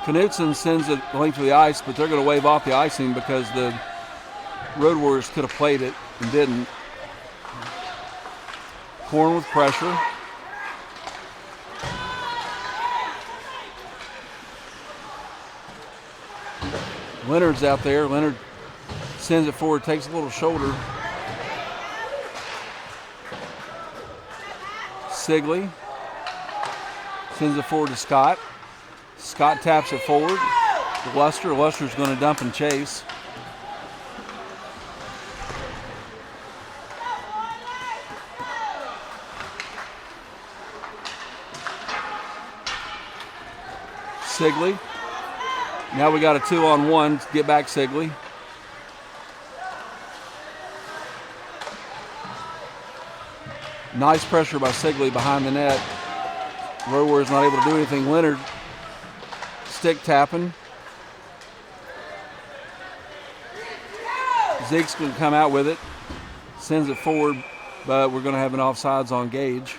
Knutson sends it length of the ice, but they're going to wave off the icing because the Road Warriors could have played it and didn't. Korn with pressure. Leonard's out there. Leonard sends it forward, takes a little shoulder. Sigley sends it forward to Scott. Scott taps it forward to Luster. Luster's going to dump and chase. Sigley. Now we got a 2-on-1. Get back, Sigley. Nice pressure by Sigley behind the net. Road Warriors not able to do anything. Leonard stick tapping. Zeke's going to come out with it. Sends it forward, but we're going to have an offsides on Gage.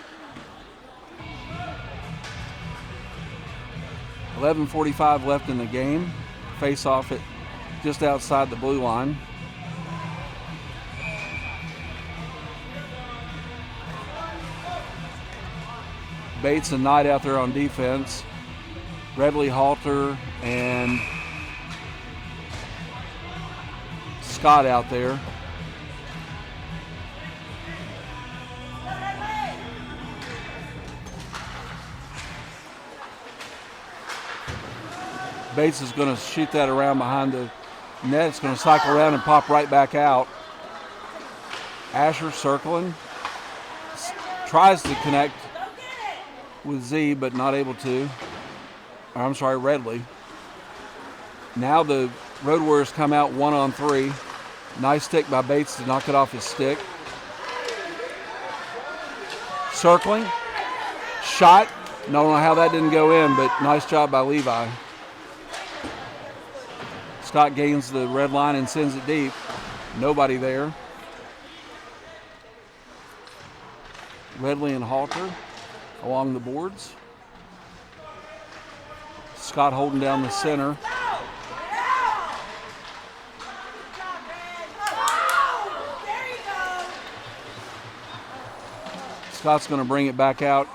11:45 left in the game. Face off it just outside the blue line. Bates and Knight out there on defense. Redley, Halter, and Scott out there. Bates is going to shoot that around behind the net. It's going to cycle around and pop right back out. Asher circling. Tries to connect with Z, but not able to. I'm sorry, Redley. Now the Road Warriors come out 1-on-3. Nice stick by Bates to knock it off his stick. Circling. Shot. Don't know how that didn't go in, but nice job by Levi. Scott gains the red line and sends it deep. Nobody there. Redley and Halter along the boards. Scott holding down the center. Scott's going to bring it back out.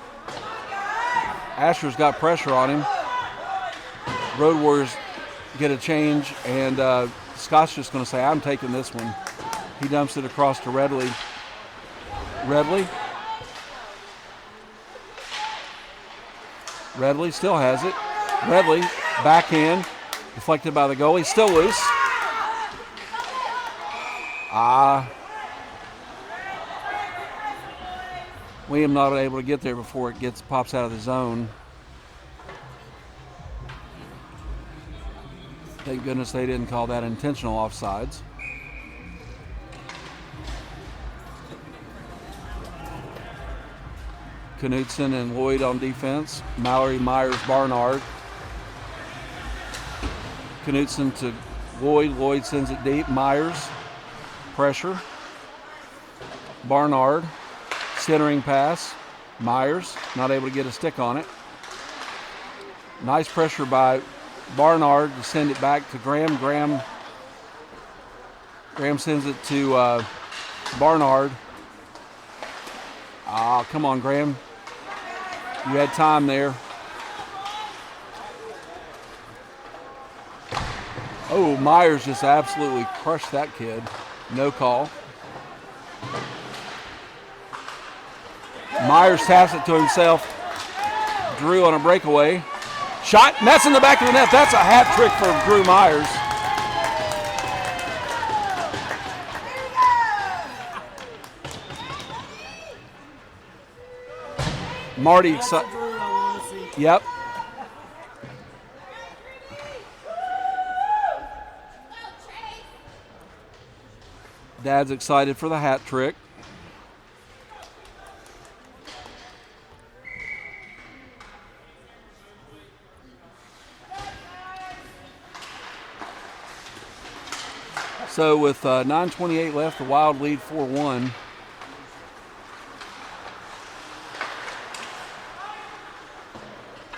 Asher's got pressure on him. Road Warriors get a change, and Scott's just going to say, I'm taking this one. He dumps it across to Redley. Redley still has it. Redley, backhand, deflected by the goalie, still loose. William not able to get there before it pops out of the zone. Thank goodness they didn't call that intentional offsides. Knutson and Lloyd on defense. Mallory, Myers, Barnard. Knutson to Lloyd. Lloyd sends it deep. Myers, pressure. Barnard, centering pass. Myers, not able to get a stick on it. Nice pressure by Barnard to send it back to Graham. Graham sends it to Barnard. Come on, Graham. You had time there. Oh, Myers just absolutely crushed that kid. No call. Myers taps it to himself. Drew on a breakaway. Shot, and that's in the back of the net. That's a hat trick for Drew Myers. Marty, yep. Dad's excited for the hat trick. So with 9:28 left, the Wild lead 4-1.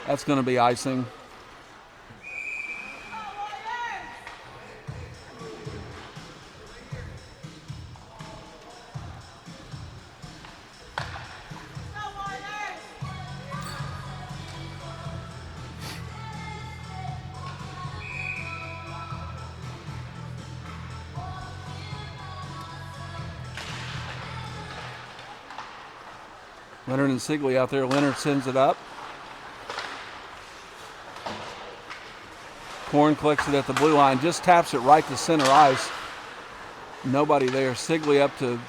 That's going to be icing. Leonard and Sigley out there. Leonard sends it up. Korn collects it at the blue line, just taps it right to center ice. Nobody there. Sigley up to, not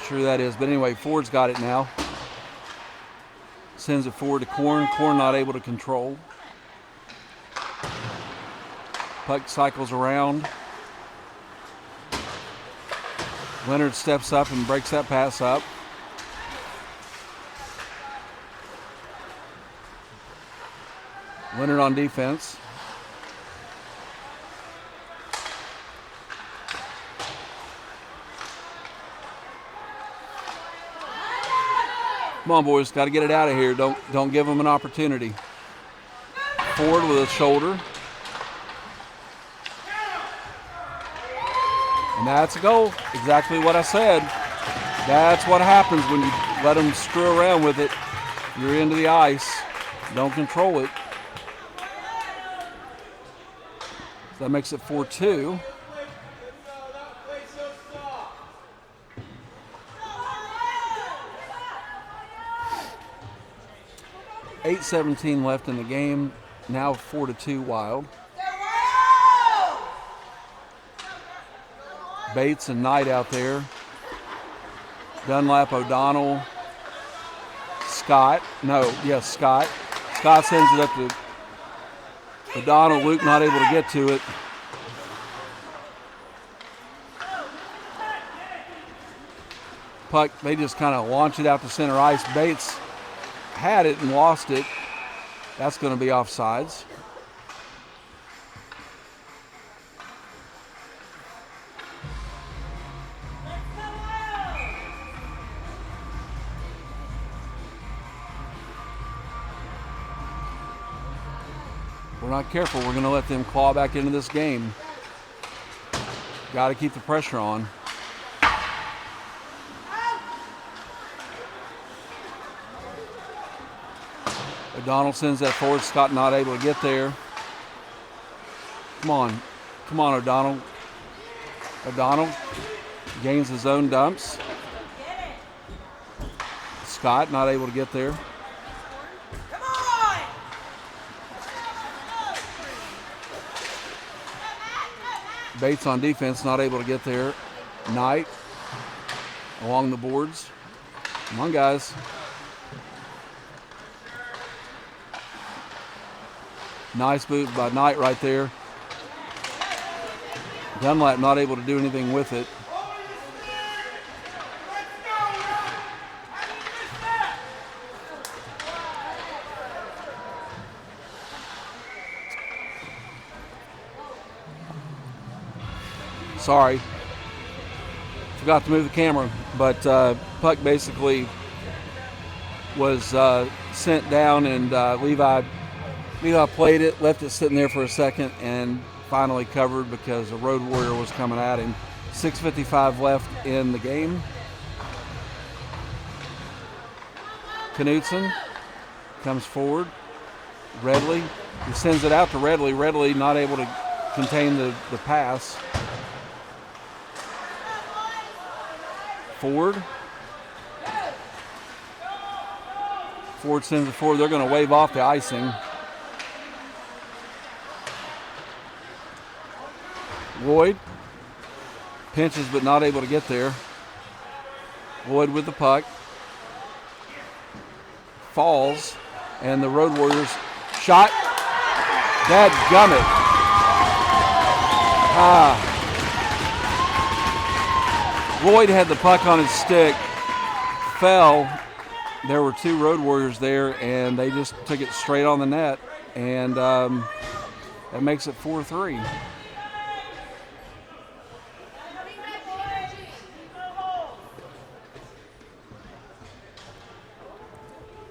sure who that is, but anyway, Ford's got it now. sends it forward to Korn. Korn not able to control. Puck cycles around. Leonard steps up and breaks that pass up. Leonard on defense. Come on, boys, got to get it out of here. Don't give them an opportunity. Ford with a shoulder. And that's a goal. Exactly what I said. That's what happens when you let them screw around with it. You're into the ice. Don't control it. So that makes it 4-2. .8:17 left in the game. Now 4-2 Wild. Bates and Knight out there. Dunlap, O'Donnell, Scott. Scott. Scott sends it up to O'Donnell. Luke not able to get to it. Puck, they just kind of launch it out to center ice. Bates had it and lost it. That's going to be offsides. We're not careful, we're going to let them claw back into this game. Got to keep the pressure on. O'Donnell sends that forward. Scott not able to get there. Come on, O'Donnell. O'Donnell gains his own dumps. Scott not able to get there. Bates on defense, not able to get there. Knight along the boards. Come on, guys. Nice move by Knight right there. Dunlap not able to do anything with it. Sorry, forgot to move the camera, but puck basically was sent down, and Levi played it, left it sitting there for a second, and finally covered because a Road Warrior was coming at him. 6:55 left in the game. Knutson comes forward. Redley, he sends it out to Redley. Redley not able to contain the pass. Ford sends it forward. They're going to wave off the icing. Lloyd pinches but not able to get there. Lloyd with the puck. Falls, and the Road Warriors shot. Dadgummit. Lloyd had the puck on his stick, fell. There were two Road Warriors there, and they just took it straight on the net, and that makes it 4-3.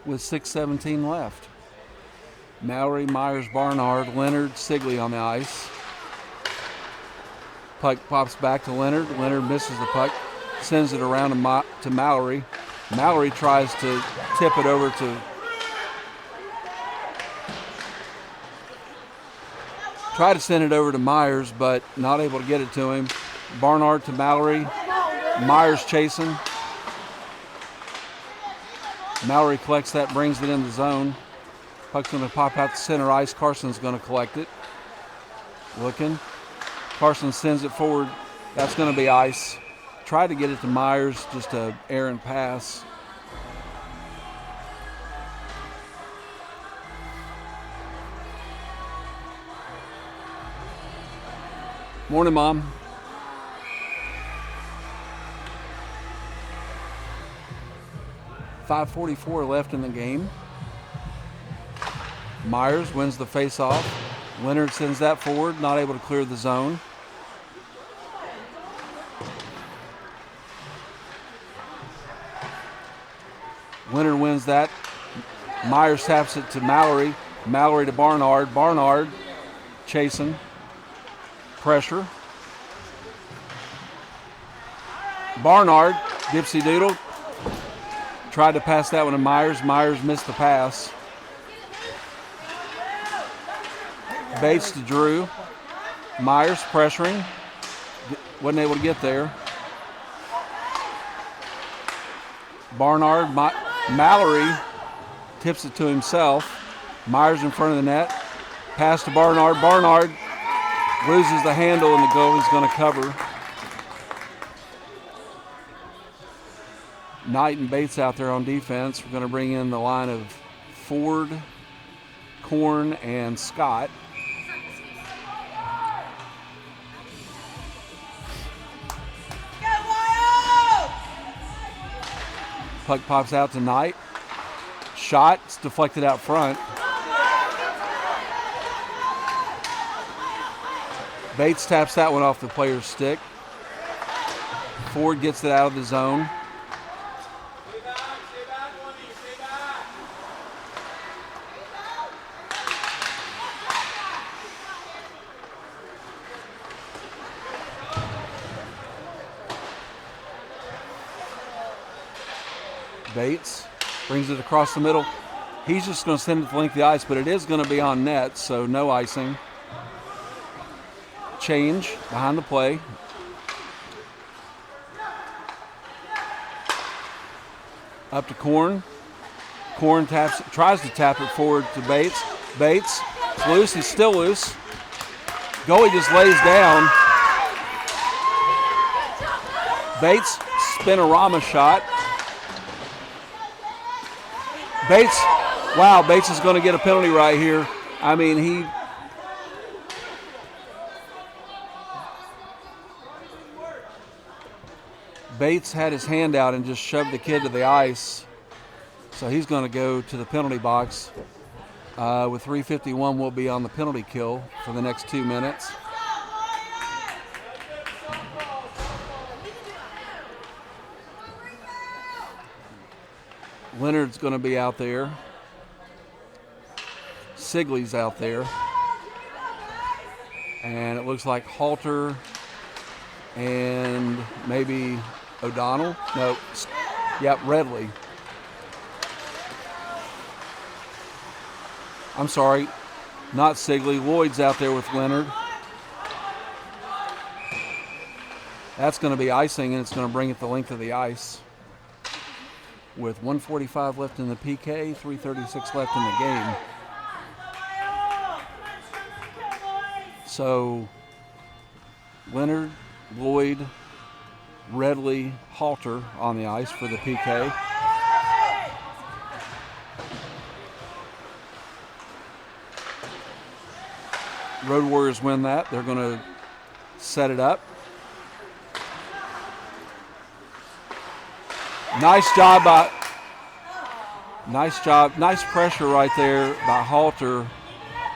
With 6:17 left. Mallory, Myers, Barnard, Leonard, Sigley on the ice. Puck pops back to Leonard. Leonard misses the puck, sends it around to Mallory. Mallory tries to tip it over to send it over to Myers, but not able to get it to him. Barnard to Mallory. Myers chasing. Mallory collects that, brings it in the zone. Puck's going to pop out to center ice. Carson's going to collect it. Looking. Carson sends it forward. That's going to be ice. Tried to get it to Myers, just an errant pass. Morning, Mom. .544 left in the game. Myers wins the faceoff. Leonard sends that forward, not able to clear the zone. Leonard wins that. Myers taps it to Mallory. Mallory to Barnard. Barnard chasing. Pressure. Barnard, dipsy doodle. Tried to pass that one to Myers. Myers missed the pass. Bates to Drew. Myers pressuring. Wasn't able to get there. Barnard, Mallory tips it to himself. Myers in front of the net. Pass to Barnard. Barnard loses the handle and the goalie's going to cover. Knight and Bates out there on defense. We're going to bring in the line of Ford, Korn, and Scott. Puck pops out to Knight. Shot, it's deflected out front. Bates taps that one off the player's stick. Ford gets it out of the zone. Bates brings it across the middle. He's just going to send it the length of the ice, but it is going to be on net, so no icing. Change behind the play. Up to Korn. Korn tries to tap it forward to Bates. Bates, it's loose, he's still loose. Goalie just lays down. Bates, spinorama shot. Bates, wow, Bates is going to get a penalty right here. I mean, Bates had his hand out and just shoved the kid to the ice. So he's going to go to the penalty box. With 3:51, we'll be on the penalty kill for the next 2 minutes. Leonard's going to be out there. Sigley's out there. And it looks like Halter and maybe O'Donnell. No, yep, Redley. I'm sorry, not Sigley. Lloyd's out there with Leonard. That's going to be icing, and it's going to bring it the length of the ice. With 1:45 left in the PK, 3:36 left in the game. So, Leonard, Lloyd, Redley, Halter on the ice for the PK. Road Warriors win that. They're going to set it up. Nice job, nice pressure right there by Halter.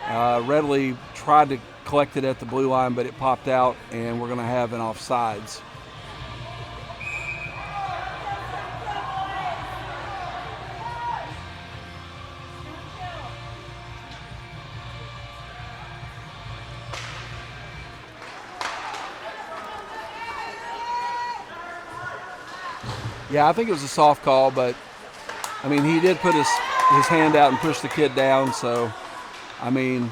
Redley tried to collect it at the blue line, but it popped out, and we're going to have an offsides. Yeah, I think it was a soft call, but, I mean, he did put his hand out and push the kid down, so, I mean,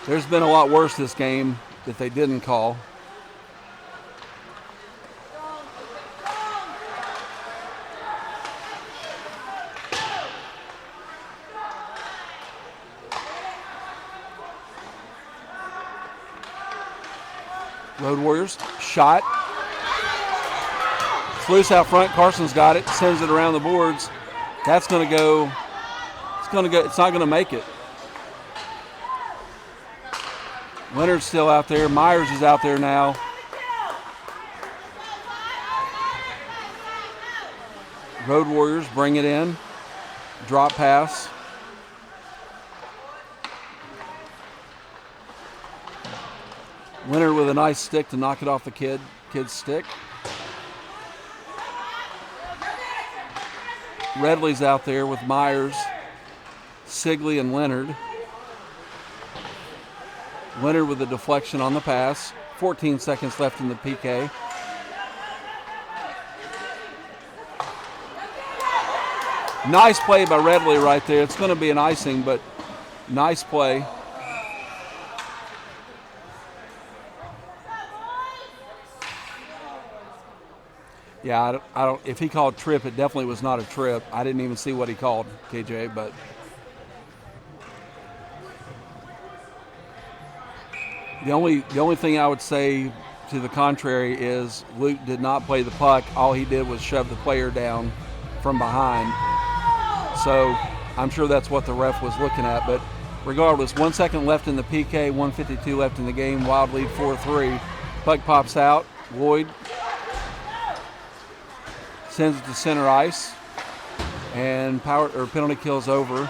there's been a lot worse this game that they didn't call. Road Warriors, shot. It's loose out front. Carson's got it, sends it around the boards. That's going to go, it's not going to make it. Leonard's still out there. Myers is out there now. Road Warriors bring it in. Drop pass. Leonard with a nice stick to knock it off the kid's stick. Redley's out there with Myers, Sigley, and Leonard. Leonard with a deflection on the pass. 14 seconds left in the PK. Nice play by Redley right there. It's going to be an icing, but nice play. Yeah, I don't. If he called trip, it definitely was not a trip. I didn't even see what he called, KJ. But the only thing I would say to the contrary is Luke did not play the puck. All he did was shove the player down from behind. So I'm sure that's what the ref was looking at. But regardless, 1 second left in the PK, 1:52 left in the game. Wild lead 4-3. Puck pops out. Lloyd sends it to center ice, and penalty kill's over.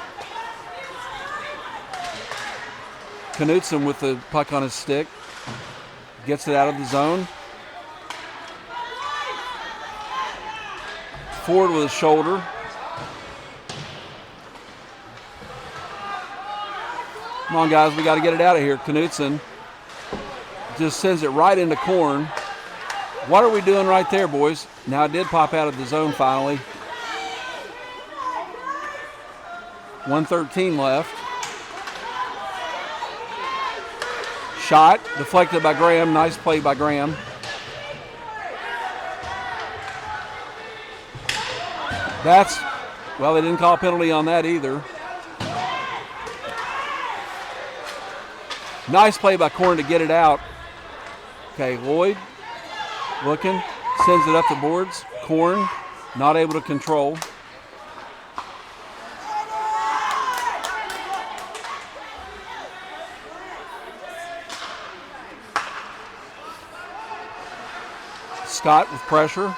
Knutson with the puck on his stick gets it out of the zone. Ford with a shoulder. Come on, guys, we got to get it out of here. Knutson just sends it right into Korn. What are we doing right there, boys? Now it did pop out of the zone finally. 1:13 left. Shot, deflected by Graham. Nice play by Graham. Well, they didn't call a penalty on that either. Nice play by Korn to get it out. Okay, Lloyd looking, sends it up the boards. Korn not able to control. Scott with pressure.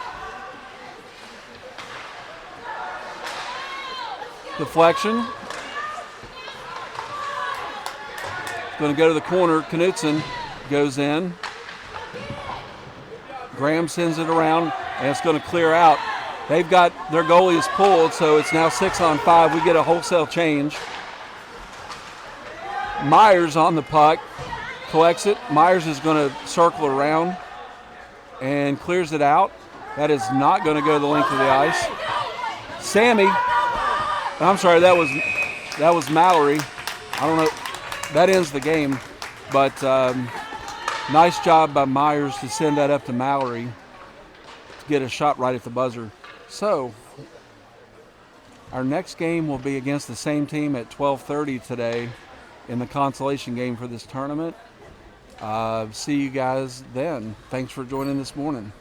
Deflection. Going to go to the corner. Knutson goes in. Graham sends it around, and it's going to clear out. They've got their goalie is pulled, so it's now 6-on-5. We get a wholesale change. Myers on the puck, collects it. Myers is going to circle around and clears it out. That is not going to go the length of the ice. Sammy, I'm sorry, that was Mallory. I don't know. That ends the game, but nice job by Myers to send that up to Mallory to get a shot right at the buzzer. So our next game will be against the same team at 12:30 today in the consolation game for this tournament. See you guys then. Thanks for joining this morning.